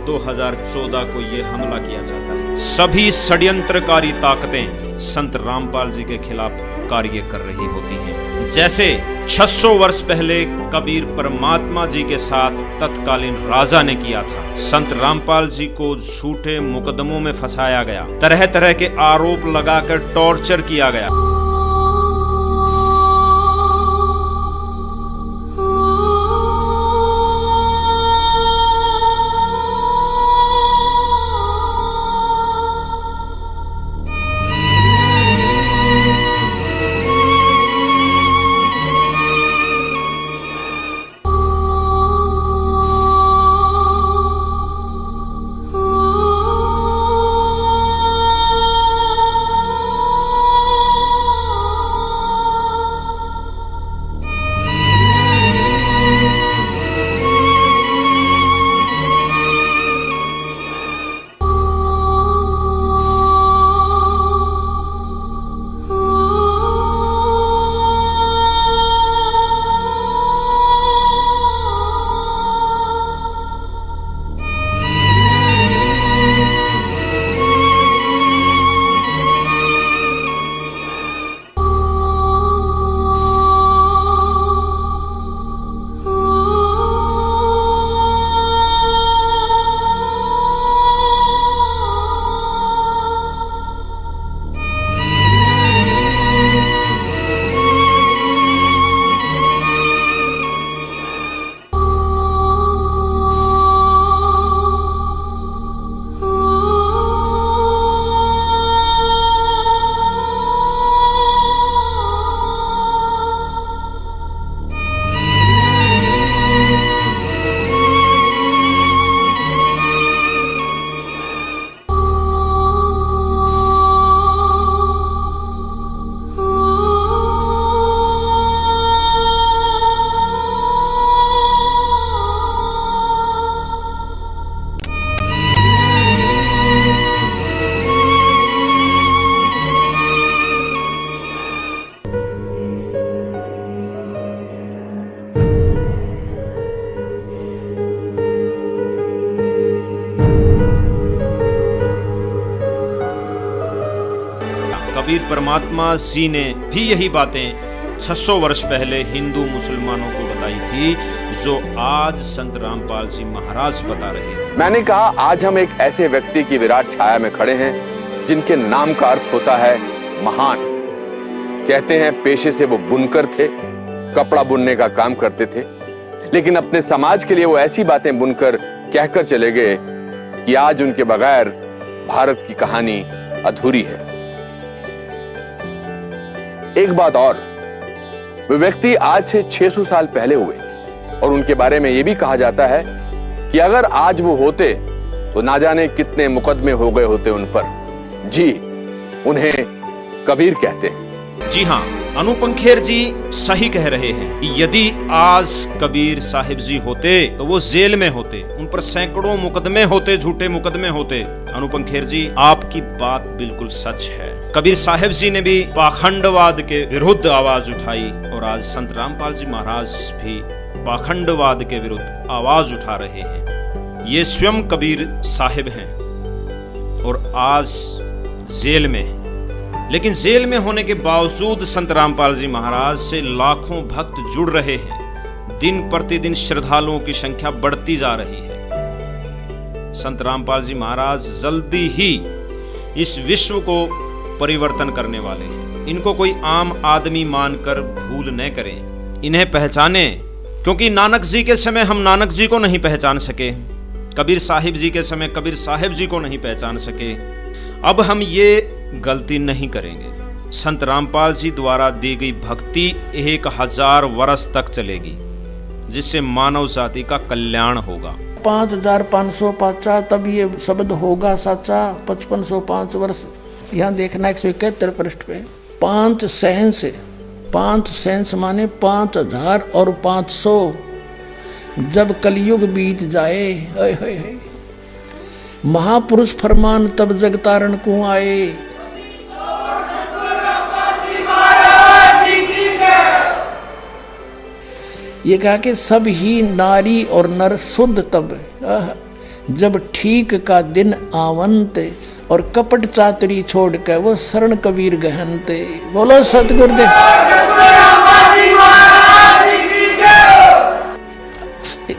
2014 को ये हमला किया जाता है। सभी षड्यंत्रकारी ताकतें संत रामपाल जी के खिलाफ कार्य कर रही होती हैं। जैसे 600 वर्ष पहले कबीर परमात्मा जी के साथ तत्कालीन राजा ने किया था। संत रामपाल जी को झूठे मुकदमों में फंसाया गया, तरह तरह के आरोप लगाकर टॉर्चर किया गया। कबीर परमात्मा जी ने भी यही बातें 600 वर्ष पहले हिंदू मुसलमानों को बताई थी, जो आज संत रामपाल जी महाराज बता रहे हैं। मैंने कहा आज हम एक ऐसे व्यक्ति की विराट छाया में खड़े हैं जिनके नाम का अर्थ होता है महान। कहते हैं पेशे से वो बुनकर थे, कपड़ा बुनने का काम करते थे, लेकिन अपने समाज के लिए वो ऐसी बातें बुनकर कहकर चले गए कि आज उनके बगैर भारत की कहानी अधूरी है। एक बात और, वे व्यक्ति आज से 600 साल पहले हुए और उनके बारे में यह भी कहा जाता है कि अगर आज वो होते तो ना जाने कितने मुकदमे हो गए होते उन पर। जी, उन्हें कबीर कहते हैं। जी हाँ, अनुपम खेर जी सही कह रहे हैं कि यदि आज कबीर साहिब जी होते तो वो जेल में होते, उन पर सैकड़ों मुकदमे होते, झूठे मुकदमे होते। अनुपम खेर जी, आपकी बात बिल्कुल सच है। कबीर साहिब जी ने भी पाखंडवाद के विरुद्ध आवाज उठाई और आज संत रामपाल जी महाराज भी पाखंडवाद के विरुद्ध आवाज उठा रहे हैं। ये स्वयं कबीर साहिब हैं और आज जेल में हैं, लेकिन जेल में होने के बावजूद संत रामपाल जी महाराज से लाखों भक्त जुड़ रहे हैं। दिन प्रतिदिन श्रद्धालुओं की संख्या बढ़ती जा रही है। संत रामपाल जी महाराज जल्दी ही इस विश्व को परिवर्तन करने वाले हैं। इनको कोई आम आदमी मानकर भूल न करें, इन्हें पहचाने, क्योंकि नानक जी के समय हम नानक जी को नहीं पहचान सके, कबीर साहिब जी के समय कबीर साहिब जी को नहीं पहचान सके। अब हम ये गलती नहीं करेंगे। संत रामपाल जी द्वारा दी गई भक्ति 1000 वर्ष तक चलेगी, जिससे मानव जाति का कल्याण होगा। 5550 तब ये शब्द होगा साचा। 5505 वर्ष यहाँ देखना 171 पृष्ठ पे। 5 सेंस माने 5000 और 500 जब कलयुग बीत जाए, महापुरुष फरमान तब जगतारण को आए। ये कहा कि सब ही नारी और नर शुद्ध तब, जब ठीक का दिन आवंत, और कपट चातुरी छोड़ कर वो शरण कबीर गहनते। बोलो सतगुरुदेव।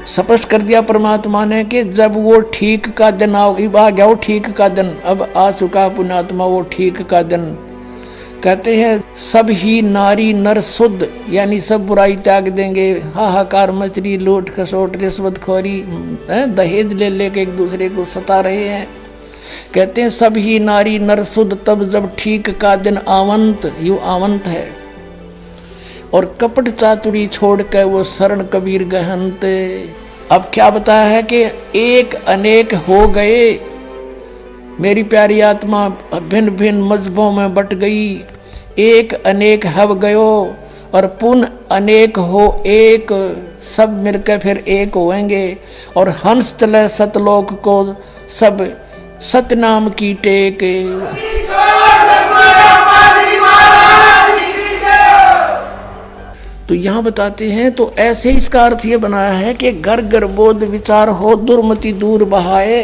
स्पष्ट कर दिया परमात्मा ने कि जब वो ठीक का दिन आ गया, वो ठीक का दिन अब आ चुका पुण्यात्मा, वो ठीक का दिन। कहते हैं सब ही नारी नर शुद्ध, यानी सब बुराई त्याग देंगे। हाहाकार मचरी, लूट खसोट रिश्वतखोरी, दहेज ले लेके एक दूसरे को सता रहे हैं। कहते हैं सब ही नारी नर शुद्ध तब जब ठीक का दिन आवंत, यू आवंत है, और कपट चातुरी छोड़ कर वो शरण कबीर गहनते। अब क्या बताया है कि एक अनेक हो गए, मेरी प्यारी आत्मा भिन्न भिन्न मजहबों में बट गई। एक अनेक हव गयो और पुन अनेक हो एक, सब मिलकर फिर एक होएंगे। और हंस चले सतलोक को सब सतनाम की टेक। तो यहाँ बताते हैं, तो ऐसे इसका अर्थ ये बनाया है कि घर घर बोध विचार हो, दुर्मति दूर बहाए,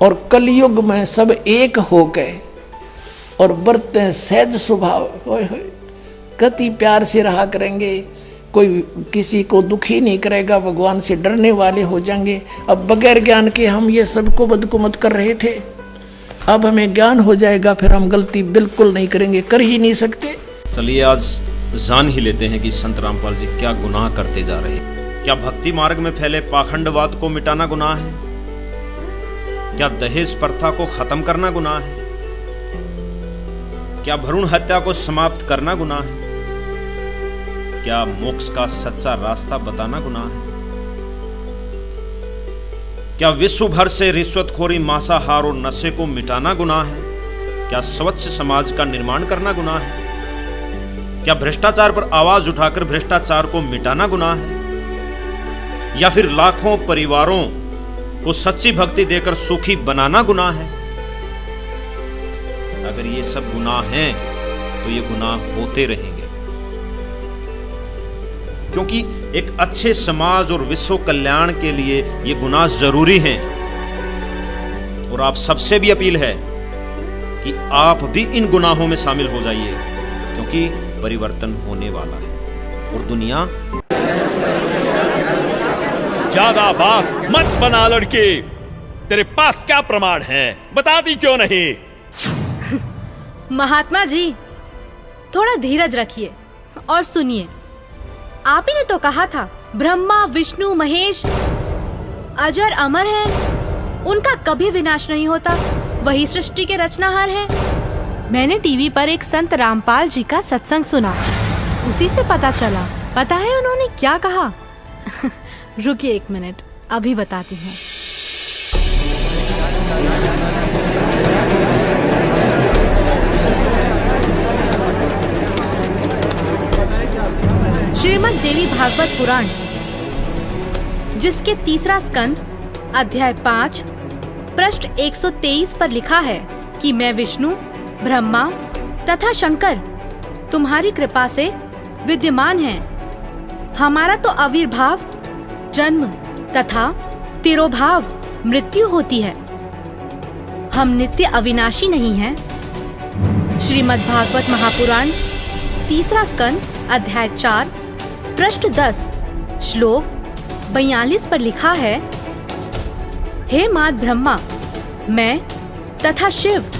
और कलयुग में सब एक हो गए और बरते सहज स्वभाव। कति प्यार से रहा करेंगे, कोई किसी को दुखी नहीं करेगा, भगवान से डरने वाले हो जाएंगे। अब बगैर ज्ञान के हम ये सबको बदकुमत कर रहे थे, अब हमें ज्ञान हो जाएगा, फिर हम गलती बिल्कुल नहीं करेंगे, कर ही नहीं सकते। चलिए आज जान ही लेते हैं कि संत रामपाल जी क्या गुनाह करते जा रहे हैं। क्या भक्ति मार्ग में फैले पाखंडवाद को मिटाना गुनाह है? क्या दहेज प्रथा को खत्म करना गुनाह है? क्या भ्रूण हत्या को समाप्त करना गुनाह है? क्या मोक्ष का सच्चा रास्ता बताना गुनाह है? क्या विश्व भर से रिश्वतखोरी, मांसाहार और नशे को मिटाना गुनाह है? क्या स्वच्छ समाज का निर्माण करना गुनाह है? क्या भ्रष्टाचार पर आवाज उठाकर भ्रष्टाचार को मिटाना गुनाह है? या फिर लाखों परिवारों को सच्ची भक्ति देकर सुखी बनाना गुनाह है? अगर ये सब गुनाह हैं तो ये गुनाह होते रहेंगे, क्योंकि एक अच्छे समाज और विश्व कल्याण के लिए ये गुनाह जरूरी हैं। और आप सबसे भी अपील है कि आप भी इन गुनाहों में शामिल हो जाइए, क्योंकि परिवर्तन होने वाला है और दुनिया। ज्यादा बात मत बना लड़के, तेरे पास क्या प्रमाण है, बता दी क्यों नहीं? महात्मा जी थोड़ा धीरज रखिए और सुनिए। आप ही ने तो कहा था ब्रह्मा विष्णु महेश अजर अमर हैं, उनका कभी विनाश नहीं होता, वही सृष्टि के रचनाहार हैं। मैंने टीवी पर एक संत रामपाल जी का सत्संग सुना, उसी से पता चला। पता है उन्होंने क्या कहा? रुकिए 1 मिनट, अभी बताती हूँ। श्रीमद् देवी भागवत पुराण, जिसके 3रा स्कंद अध्याय 5 पृष्ठ 123 पर लिखा है कि मैं विष्णु, ब्रह्मा तथा शंकर तुम्हारी कृपा से विद्यमान हैं। हमारा तो आविर्भाव, जन्म तथा तिरोभाव मृत्यु होती है। हम नित्य अविनाशी नहीं हैं। श्रीमद् भागवत महापुराण 3रा स्कंद अध्याय 4 पृष्ठ 10 श्लोक 42 पर लिखा है, हे मात ब्रह्मा, मैं तथा शिव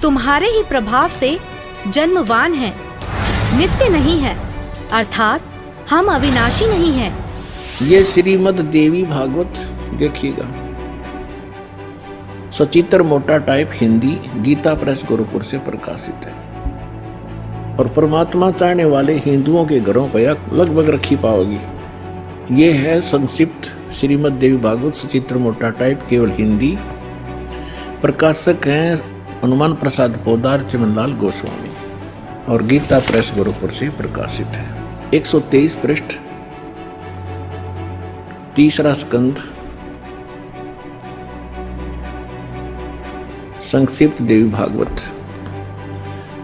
तुम्हारे ही प्रभाव से जन्मवान हैं, नित्य नहीं है, अर्थात हम अविनाशी नहीं हैं। ये श्रीमद् देवी भागवत देखिएगा, सचित्र मोटा टाइप हिंदी, गीता प्रेस गोरखपुर से प्रकाशित है और परमात्मा चाहने वाले हिंदुओं के घरों पर लगभग रखी पाओगी। ये है संक्षिप्त श्रीमद् देवी भागवत सचित्र मोटा टाइप, केवल हिंदी। प्रकाशक हैं हनुमान प्रसाद पोदार, चमनलाल गोस्वामी और गीता प्रेस गोरखपुर से प्रकाशित है। 123 पृष्ठ, 3रा स्कंद, संक्षिप्त देवी भागवत।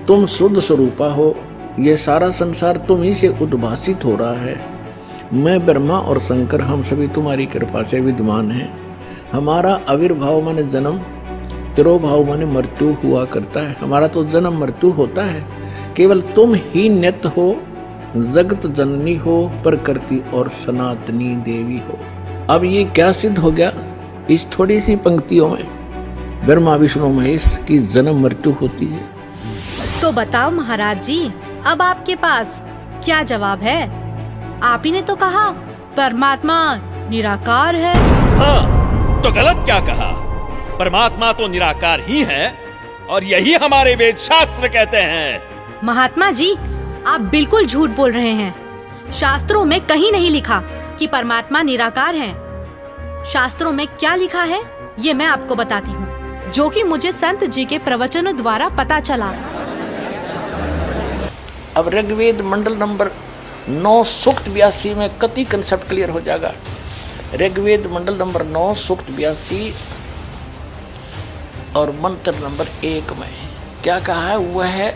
तुम शुद्ध स्वरूपा हो, ये सारा संसार तुम ही से उद्भासित हो रहा है। मैं ब्रह्मा और शंकर हम सभी तुम्हारी कृपा से विद्यमान हैं। हमारा आविर्भाव माने जन्म, तिरोभाव माने मृत्यु हुआ करता है। हमारा तो जन्म मृत्यु होता है, केवल तुम ही नित्य हो, जगत जननी हो, प्रकृति और सनातनी देवी हो। अब ये क्या सिद्ध हो गया? इस थोड़ी सी पंक्तियों में ब्रह्मा विष्णु महेश की जन्म मृत्यु होती है। तो बताओ महाराज जी, अब आपके पास क्या जवाब है? आप ही ने तो कहा परमात्मा निराकार है। हाँ, तो गलत क्या कहा? परमात्मा तो निराकार ही है और यही हमारे वेद शास्त्र कहते हैं। महात्मा जी, आप बिल्कुल झूठ बोल रहे हैं। शास्त्रों में कहीं नहीं लिखा कि परमात्मा निराकार है। शास्त्रों में क्या लिखा है ये मैं आपको बताती हूँ, जो कि मुझे संत जी के प्रवचनों द्वारा पता चला। अब ऋग्वेद मंडल नंबर 9 सूक्त 82 में कति कंसेप्ट क्लियर हो जाएगा। ऋग्वेद मंडल नंबर 9 सूक्त 82 और मंत्र नंबर 1 में क्या कहा है? वह है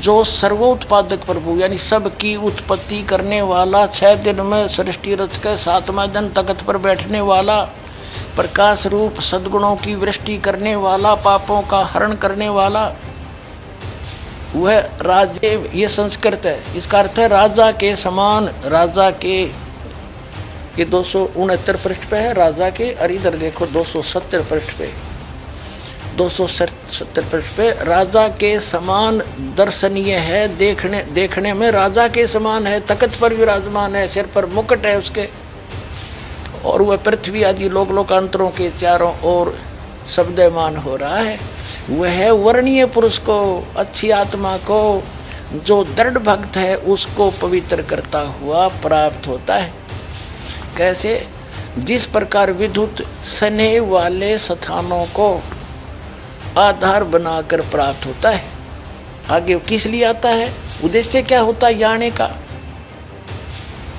जो सर्वोत्पादक प्रभु यानी सबकी उत्पत्ति करने वाला, 6 दिन में सृष्टि रच के 7वां दिन तख्त पर बैठने वाला, प्रकाश रूप सद्गुणों की वृष्टि करने वाला, पापों का हरण करने वाला, वह राजे, ये संस्कृत है। इसका अर्थ है राजा के समान। राजा के, ये 269 पृष्ठ पे है राजा के, और इधर देखो 270 पृष्ठ पे, 270 पृष्ठ पे राजा के समान दर्शनीय है, देखने में राजा के समान है, तख्त पर विराजमान है, सिर पर मुकुट है उसके, और वह पृथ्वी आदि लोक लोकांतरों के चारों ओर शब्दमान हो रहा है। वह वर्णीय पुरुष को, अच्छी आत्मा को, जो दृढ़ भक्त है उसको पवित्र करता हुआ प्राप्त होता है। कैसे? जिस प्रकार विद्युत स्नेह वाले स्थानों को आधार बनाकर प्राप्त होता है। आगे किस लिए आता है? उद्देश्य क्या होता है आने का?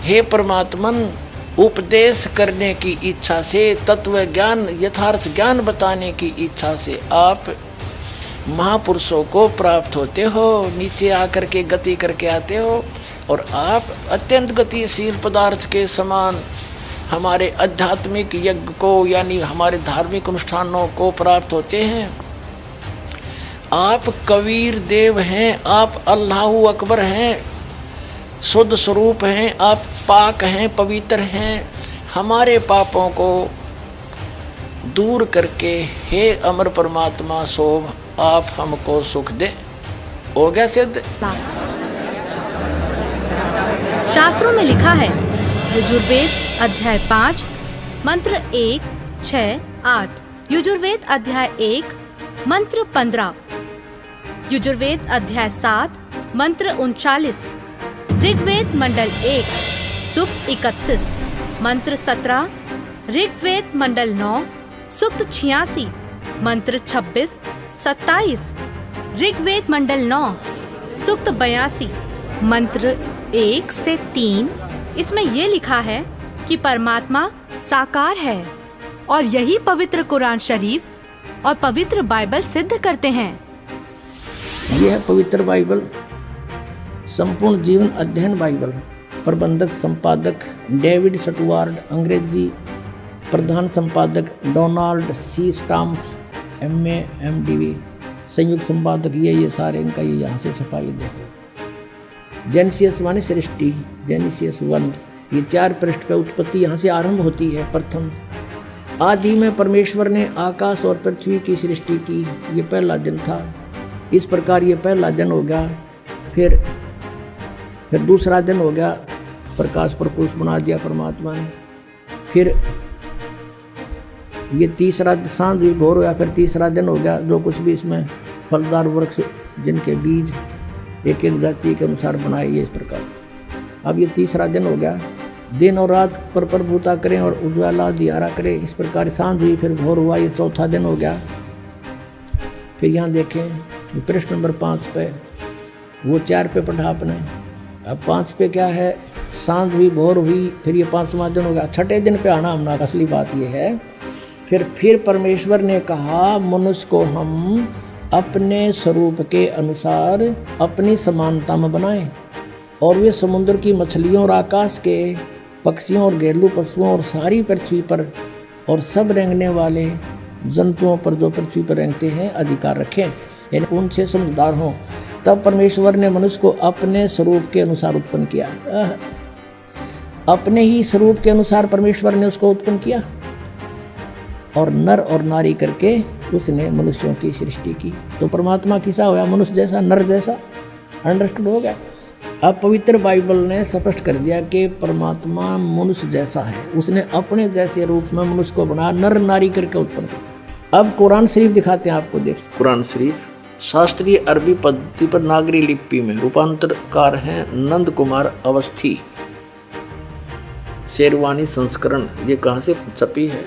हे परमात्मन, उपदेश करने की इच्छा से, तत्व ज्ञान, यथार्थ ज्ञान बताने की इच्छा से आप महापुरुषों को प्राप्त होते हो, नीचे आकर के गति करके आते हो, और आप अत्यंत गतिशील पदार्थ के समान हमारे आध्यात्मिक यज्ञ को यानी हमारे धार्मिक अनुष्ठानों को प्राप्त होते हैं। आप कबीर देव हैं, आप अल्लाहू अकबर हैं, शुद्ध स्वरूप हैं, आप पाक हैं, पवित्र हैं। हमारे पापों को दूर करके हे अमर परमात्मा सोम आप हमको सुख दे। हो गया सिद्ध। शास्त्रों में लिखा है, यजुर्वेद अध्याय 5 मंत्र 1, 6, 8, यजुर्वेद अध्याय 1 मंत्र 15, यजुर्वेद अध्याय 7 मंत्र 39, ऋग्वेद मंडल 1 सूक्त 31, मंत्र 17, ऋग्वेद मंडल 9 सूक्त 86, मंत्र 26, 27, ऋग्वेद मंडल 9 सूक्त 82, मंत्र 1 से 3। इसमें ये लिखा है कि परमात्मा साकार है और यही पवित्र कुरान शरीफ और पवित्र बाइबल सिद्ध करते हैं। यह है पवित्र बाइबल, संपूर्ण जीवन अध्ययन बाइबल। प्रबंधक संपादक डेविड स्टुअर्ट, अंग्रेजी प्रधान संपादक Donald C Stamps, MA MDV, संयुक्त संपादक ये सारे इनका ये यहाँ से छपाई दे। जेनेसिस माने सृष्टि, जेनेसिस 1, ये 4 पृष्ठ पे उत्पत्ति यहाँ से आरंभ होती है। प्रथम आदि में परमेश्वर ने आकाश और पृथ्वी की सृष्टि की, ये पहला दिन था। इस प्रकार ये पहला दिन हो गया। फिर दूसरा दिन हो गया, प्रकाश प्रपुरुष बना दिया परमात्मा ने। फिर ये तीसरा सांझ भी भोर हो गया, फिर तीसरा दिन हो गया। जो कुछ भी इसमें फलदार वृक्ष जिनके बीज एक एक जाति के अनुसार बनाए, ये इस प्रकार। अब ये तीसरा दिन हो गया। दिन और रात पर प्रभुता करें और उज्ज्वला दियारा करें, इस प्रकार सांझ हुई, फिर भोर हुआ, ये चौथा दिन हो गया। फिर यहाँ देखें पृष्ठ नंबर 5 पे, वो 4 पे पढ़ा आपने। अब 5 पे क्या है, सांझ हुई, भोर हुई, फिर ये 5वां दिन हो गया। छठे दिन पे आना हमने, असली बात ये है। फिर परमेश्वर ने कहा मनुष्य को हम अपने स्वरूप के अनुसार अपनी समानता में बनाएं, और वे समुद्र की मछलियों और आकाश के पक्षियों और घरेलू पशुओं और सारी पृथ्वी पर और सब रेंगने वाले जंतुओं पर जो पृथ्वी पर रेंगते हैं अधिकार रखें, यानी उनसे समझदार हों। तब परमेश्वर ने मनुष्य को अपने स्वरूप के अनुसार उत्पन्न किया। अपने ही स्वरूप के अनुसार परमेश्वर ने उसको उत्पन्न किया, और नर और नारी करके उसने मनुष्यों की सृष्टि की। तो परमात्मा किसा होया, मनुष्य जैसा, नर जैसा। अंडरस्टूड हो गया। अब पवित्र बाइबल ने स्पष्ट कर दिया कि परमात्मा मनुष्य जैसा है, उसने अपने जैसे रूप में मनुष्य को बनाया, नर नारी करके उत्पन्न किया। अब कुरान शरीफ दिखाते हैं आपको, देख। कुरान शरीफ शास्त्रीय अरबी पद्धति पर नागरी लिपि में रूपांतरकार हैं नंद कुमार अवस्थी, शेरवानी संस्करण। ये कहाँ से छपी है?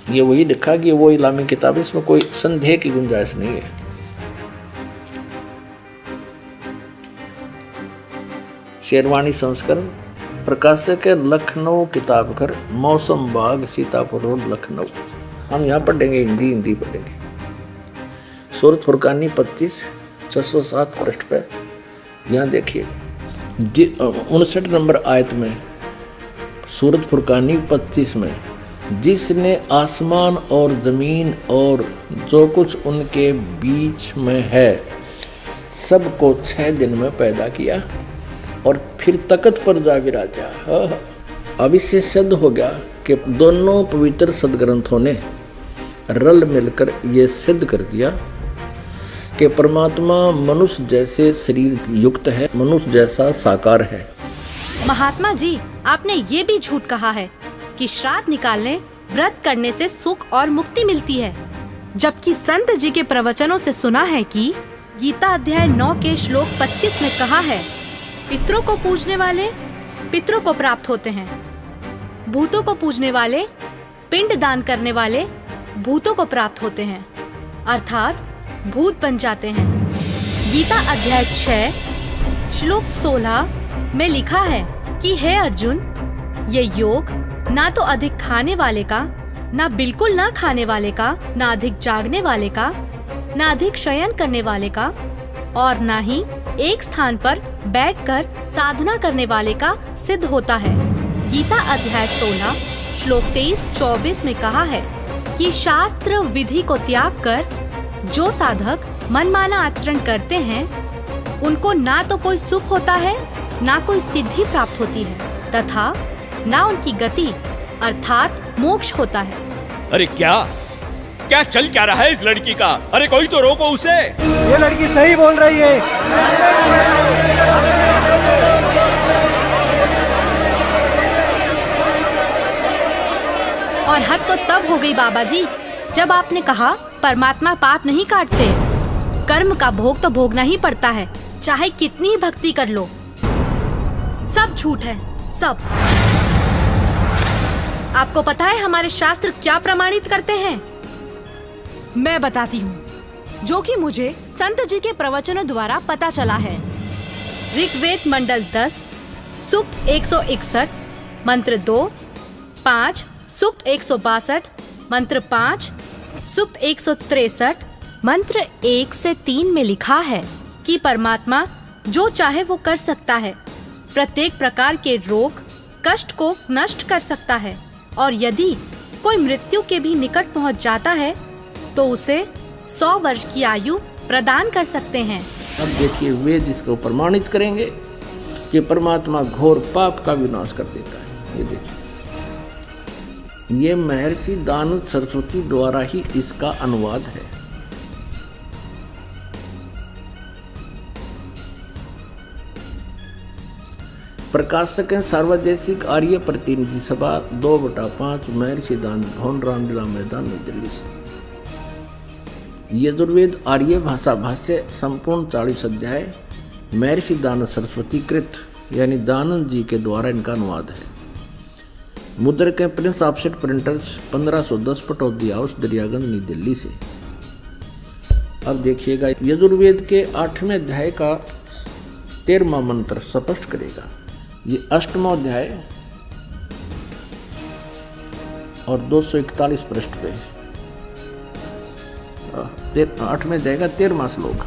ये वही लिखा कि वो इस्लामी किताब, इसमें कोई संदेह की गुंजाइश नहीं है। शेरवानी संस्करण, प्रकाशक है लखनऊ किताब घर, मौसम बाग, सीतापुर रोड, लखनऊ। हम यहाँ पढ़ेंगे, हिंदी पढ़ेंगे। सूरत फुरकानी 25 607 पृष्ठ पे यहाँ देखिए 59 नंबर आयत में, सूरत फुरकानी 25 में, जिसने आसमान और ज़मीन और जो कुछ उनके बीच में है सबको 6 दिन में पैदा किया और फिर तख्त पर जा विराजा। अब इससे सिद्ध हो गया कि दोनों पवित्र सदग्रंथों ने रल मिलकर ये सिद्ध कर दिया कि परमात्मा मनुष्य जैसे शरीर युक्त है, मनुष्य जैसा साकार है। महात्मा जी, आपने ये भी झूठ कहा है कि श्राद्ध निकालने, व्रत करने से सुख और मुक्ति मिलती है, जबकि संत जी के प्रवचनों से सुना है कि गीता अध्याय 9 के श्लोक 25 में कहा है, पितरों को पूजने वाले पितरों को प्राप्त होते हैं, भूतों को पूजने वाले, पिंड दान करने वाले भूतों को प्राप्त होते हैं, अर्थात भूत बन जाते हैं। गीता अध्याय 6 श्लोक 16 में लिखा है कि हे अर्जुन, ये योग ना तो अधिक खाने वाले का, ना बिल्कुल ना खाने वाले का, ना अधिक जागने वाले का, ना अधिक शयन करने वाले का, और ना ही एक स्थान पर बैठकर साधना करने वाले का सिद्ध होता है। गीता अध्याय 16 श्लोक 23-24 में कहा है कि शास्त्र विधि को त्याग कर जो साधक मनमाना आचरण करते हैं उनको ना तो कोई सुख होता है, ना कोई सिद्धि प्राप्त होती है तथा ना उनकी गति अर्थात मोक्ष होता है। अरे क्या क्या चल क्या रहा है इस लड़की का? अरे कोई तो रोको उसे। ये लड़की सही बोल रही है। और हद तो तब हो गई बाबा जी जब आपने कहा परमात्मा पाप नहीं काटते, कर्म का भोग तो भोगना ही पड़ता है, चाहे कितनी ही भक्ति कर लो। सब झूठ है, सब। आपको पता है हमारे शास्त्र क्या प्रमाणित करते हैं? मैं बताती हूँ, जो कि मुझे संत जी के प्रवचनों द्वारा पता चला है। ऋग्वेद मंडल 10 सूक्त 161 मंत्र 2, 5 सूक्त 162 मंत्र 5, सूक्त 163 मंत्र 1 से 3 में लिखा है कि परमात्मा जो चाहे वो कर सकता है, प्रत्येक प्रकार के रोग कष्ट को नष्ट कर सकता है और यदि कोई मृत्यु के भी निकट पहुंच जाता है तो उसे 100 वर्ष की आयु प्रदान कर सकते हैं। अब देखिए वेद इसको प्रमाणित करेंगे कि परमात्मा घोर पाप का विनाश कर देता है। ये देखिए, ये महर्षि दानव सरस्वती द्वारा ही इसका अनुवाद है। प्रकाशक हैं सार्वदेशिक आर्य प्रतिनिधि सभा 2/5 महर्षि दानव भवन रामलीला मैदान नई दिल्ली से। यजुर्वेद आर्य भाषा भाष्य संपूर्ण 40 अध्याय महर्षि दानव सरस्वती कृत यानी दानंद जी के द्वारा इनका अनुवाद है। मुद्रक हैं Prince offset printers 1510 Pataudi house Daryaganj नई दिल्ली से। अब देखिएगा, यजुर्वेद के 8वें अध्याय का 13वां मंत्र स्पष्ट करेगा। ये 8वां अध्याय और 241 पृष्ठ पे 8वें अध्याय का 13वां श्लोक।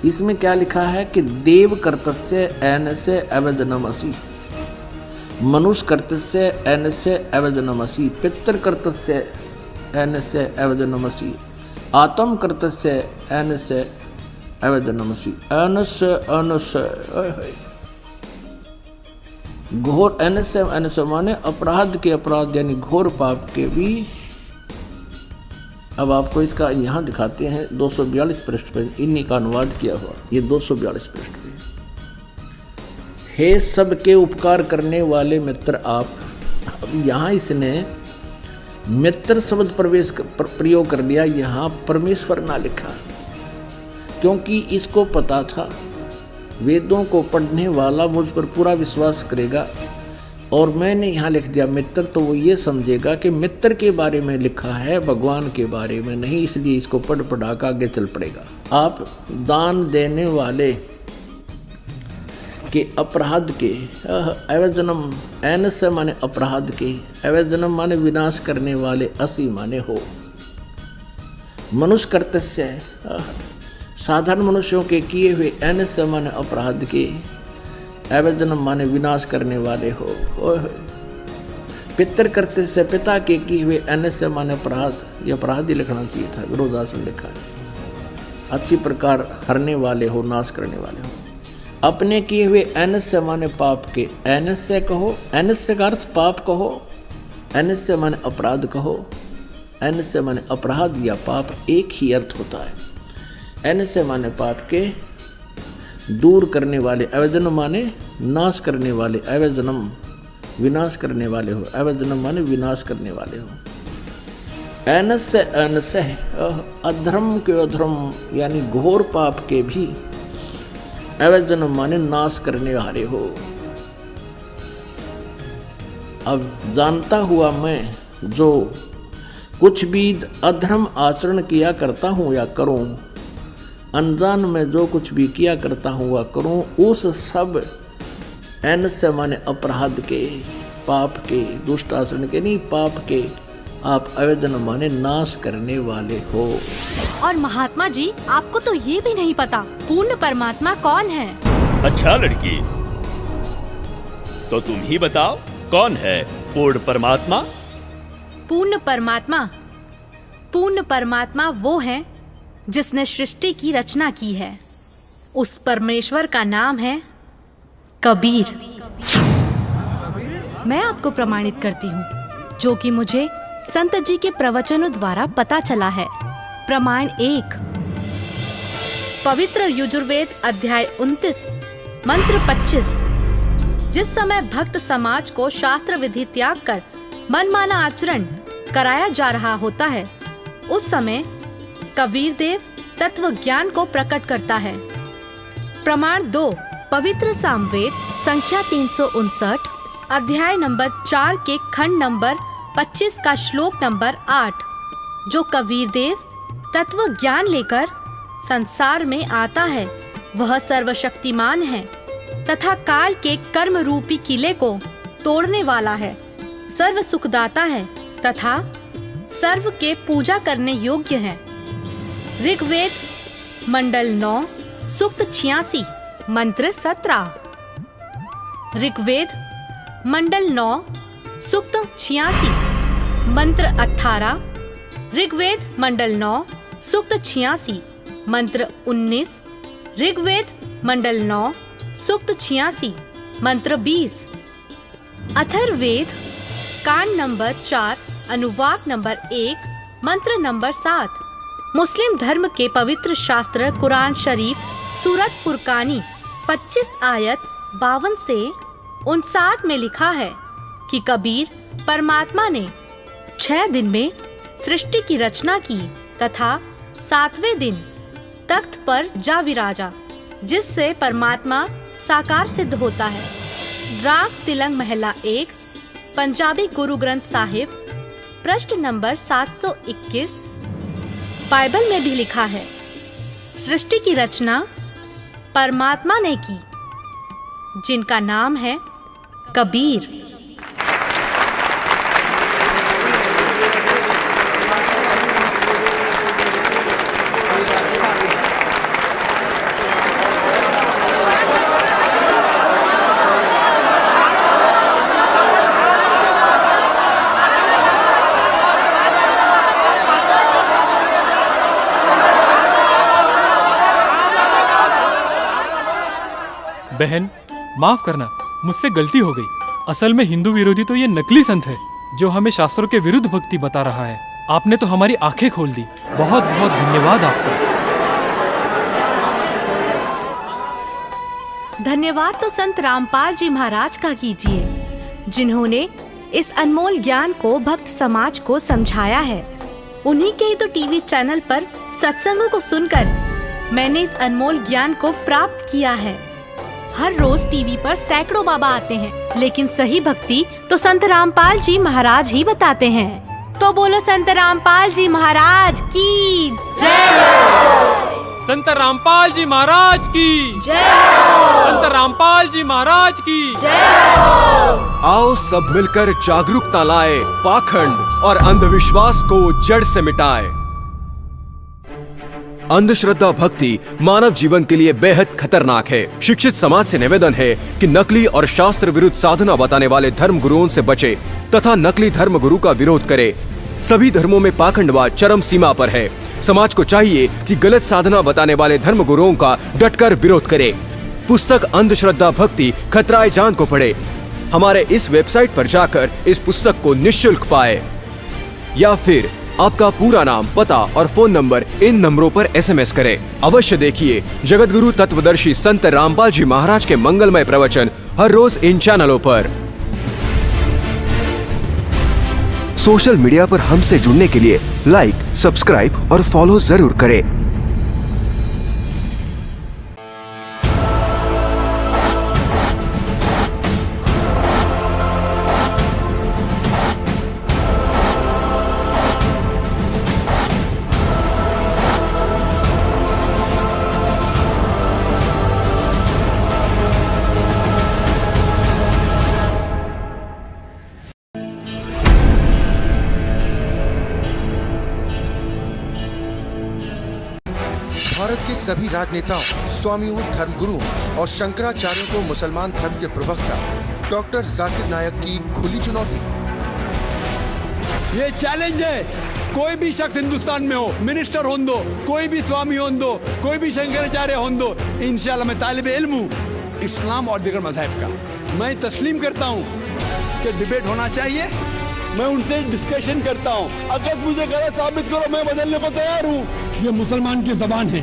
इसमें क्या लिखा है कि देव कर्तस्य एनस्य अवजनमसि, मनुष्य कर्तस्य एनस्य अवजनमसि, पितृ कर्तस्य एनस्य अवजनमसि, आत्म कर्तस्य एनस्य अवजनमसि। एनस्य एनस्य घोर एनस्य एनस्य माने अपराध के अपराध यानी घोर पाप के भी। अब आपको इसका यहाँ दिखाते हैं 242 पृष्ठ पर इन्हीं का अनुवाद किया हुआ। ये 242 पृष्ठ पे, हे सबके उपकार करने वाले मित्र आप। अब यहाँ इसने मित्र शब्द प्रयोग कर लिया, यहाँ परमेश्वर ना लिखा, क्योंकि इसको पता था वेदों को पढ़ने वाला मुझ पर पूरा विश्वास करेगा और मैंने यहाँ लिख दिया मित्र, तो वो ये समझेगा कि मित्र के बारे में लिखा है, भगवान के बारे में नहीं, इसलिए इसको पढ़ पढ़ा कर आगे चल पड़ेगा। आप दान देने वाले के अपराध के अवजनम, एनस्य माने अपराध के, अवजनम माने विनाश करने वाले, असी माने हो। मनुष्य कर्तस्य साधारण मनुष्यों के किए हुए, एनस्य माने अपराध के, अवजनम माने विनाश करने वाले हो। पितृ कर्तस्य पिता के किए हुए, एनस्य माने अपराध, ये अपराध ही लिखना चाहिए था, गुरुदास ने लिखा है। अच्छी प्रकार हरने वाले हो, नाश करने वाले हो। अपने किए हुए, एनस्य माने पाप के, एनस्य कहो, एनस्य का अर्थ पाप कहो, एनस्य माने अपराध कहो, एनस्य माने अपराध या पाप एक ही अर्थ होता है। एनस्य माने पाप के दूर करने वाले, अवजनम माने नाश करने वाले, अवजनम विनाश करने वाले हो, अवजनम माने विनाश करने वाले हो। एनस्य एनस्य अधर्म के अधर्म यानी घोर पाप के भी, अवजनम माने नाश करने वाले हो। अब जानता हुआ मैं जो कुछ भी अधर्म आचरण किया करता हूँ या करूँ, अनजान में जो कुछ भी किया करता हूँ वह करूँ, उस सब एनस्य माने अपराध के, पाप के, दुष्ट आचरण के नहीं, पाप के आप अवजन माने नाश करने वाले हो। और महात्मा जी, आपको तो ये भी नहीं पता पूर्ण परमात्मा कौन है। अच्छा लड़की, तो तुम ही बताओ कौन है पूर्ण परमात्मा? पूर्ण परमात्मा, पूर्ण परमात्मा वो है जिसने सृष्टि की रचना की है। उस परमेश्वर का नाम है कबीर। मैं आपको प्रमाणित करती हूँ, जो कि मुझे संत जी के प्रवचनों द्वारा पता चला है। प्रमाण 1, पवित्र यजुर्वेद अध्याय 29 मंत्र 25। जिस समय भक्त समाज को शास्त्र विधि त्याग कर मनमाना आचरण कराया जा रहा होता है, उस समय कबीर देव तत्व ज्ञान को प्रकट करता है। प्रमाण 2, पवित्र सामवेद संख्या 359 अध्याय नंबर 4 के खंड नंबर 25 का श्लोक नंबर 8, जो कबीर देव तत्व ज्ञान लेकर संसार में आता है, वह सर्वशक्तिमान है तथा काल के कर्म रूपी किले को तोड़ने वाला है, सर्व सुखदाता है तथा सर्व के पूजा करने योग्य है। ऋग्वेद मंडल 9 सूक्त 86 मंत्र 17। ऋग्वेद मंडल 9 सूक्त 86 मंत्र 18। ऋग्वेद मंडल 9 सूक्त 86 मंत्र 19। ऋग्वेद मंडल 9 सूक्त 86 मंत्र 20। अथर्ववेद कांड नंबर 4 अनुवाक नंबर 1 मंत्र नंबर 7। मुस्लिम धर्म के पवित्र शास्त्र कुरान शरीफ सूरत फुरकानी 25 आयत 52 से 59 में लिखा है कि कबीर परमात्मा ने 6 दिन में सृष्टि की रचना की तथा 7वें दिन तख्त पर जा विराजा, जिससे परमात्मा साकार सिद्ध होता है। राग तिलंग महला 1 पंजाबी गुरु ग्रंथ साहिब पृष्ठ नंबर 721। बाइबल में भी लिखा है, सृष्टि की रचना परमात्मा ने की, जिनका नाम है कबीर। बहन, माफ करना, मुझसे गलती हो गई। असल में हिंदू विरोधी तो ये नकली संत है जो हमें शास्त्रों के विरुद्ध भक्ति बता रहा है। आपने तो हमारी आंखें खोल दी। बहुत बहुत धन्यवाद आपका। धन्यवाद तो संत रामपाल जी महाराज का कीजिए, जिन्होंने इस अनमोल ज्ञान को भक्त समाज को समझाया है। उन्हीं के ही तो टीवी चैनल पर सत्संगों को सुनकर मैंने इस अनमोल ज्ञान को प्राप्त किया है। हर रोज टीवी पर सैकड़ों बाबा आते हैं, लेकिन सही भक्ति तो संत रामपाल जी महाराज ही बताते हैं। तो बोलो संत रामपाल जी महाराज की जय। संत रामपाल जी महाराज की जय। संत रामपाल जी महाराज की जय। आओ सब मिलकर जागरूकता लाए, पाखंड और अंधविश्वास को जड़ से मिटाए। अंधश्रद्धा भक्ति मानव जीवन के लिए बेहद खतरनाक है। शिक्षित समाज से निवेदन है कि नकली और शास्त्र विरुद्ध साधना बताने वाले धर्म गुरुओं से बचे तथा नकली धर्म गुरु का विरोध करे। सभी धर्मों में पाखंडवाद चरम सीमा पर है। समाज को चाहिए कि गलत साधना बताने वाले धर्म गुरुओं का डटकर विरोध करे। पुस्तक अंधश्रद्धा भक्ति खतराए जान को पढ़े। हमारे इस वेबसाइट पर जाकर इस पुस्तक को निःशुल्क पाए, या फिर आपका पूरा नाम, पता और फोन नंबर इन नंबरों पर SMS करें। अवश्य देखिए जगतगुरु तत्वदर्शी संत रामपाल जी महाराज के मंगलमय प्रवचन हर रोज इन चैनलों पर। सोशल मीडिया पर हमसे जुड़ने के लिए लाइक, सब्सक्राइब और फॉलो जरूर करें। भारत के सभी राजनेताओं, स्वामियों, धर्मगुरुओं और शंकराचार्यों को मुसलमान धर्म के प्रवक्ता डॉक्टर जाकिर नायक की खुली चुनौती। ये चैलेंज है। कोई भी शख्स हिंदुस्तान में हो, मिनिस्टर हों दो, कोई भी स्वामी हों दो, कोई भी शंकराचार्य हों दो, इंशाल्लाह मैं तालिब इल्म हूँ इस्लाम और दीगर मज़हब का। मैं तस्लीम करता हूँ कि डिबेट होना चाहिए। मैं उनसे डिस्कशन करता हूँ, अगर मुझे गलत साबित करो मैं बदलने को तैयार हूँ। ये मुसलमान की जबान है,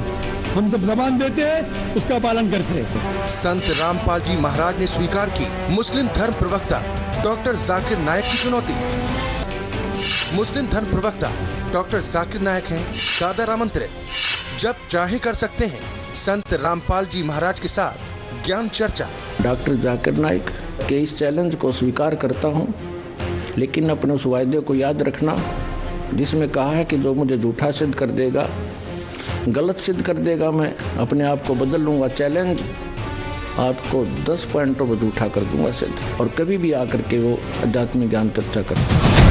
हम जब जबान देते हैं उसका पालन करते हैं। संत रामपाल जी महाराज ने स्वीकार की मुस्लिम धर्म प्रवक्ता डॉक्टर जाकिर नायक की चुनौती। मुस्लिम धर्म प्रवक्ता डॉक्टर जाकिर नायक हैं सादर आमंत्रित, जब चाहे कर सकते हैं संत रामपाल जी महाराज के साथ ज्ञान चर्चा। डॉक्टर जाकिर नायक के इस चैलेंज को स्वीकार करता हूँ, लेकिन अपने उस वायदे को याद रखना जिसमें कहा है कि जो मुझे झूठा सिद्ध कर देगा, गलत सिद्ध कर देगा, मैं अपने आप को बदल लूँगा। चैलेंज आपको 10 पॉइंटों पर झूठा कर दूंगा सिद्ध, और कभी भी आकर के वो आध्यात्मिक ज्ञान चर्चा कर।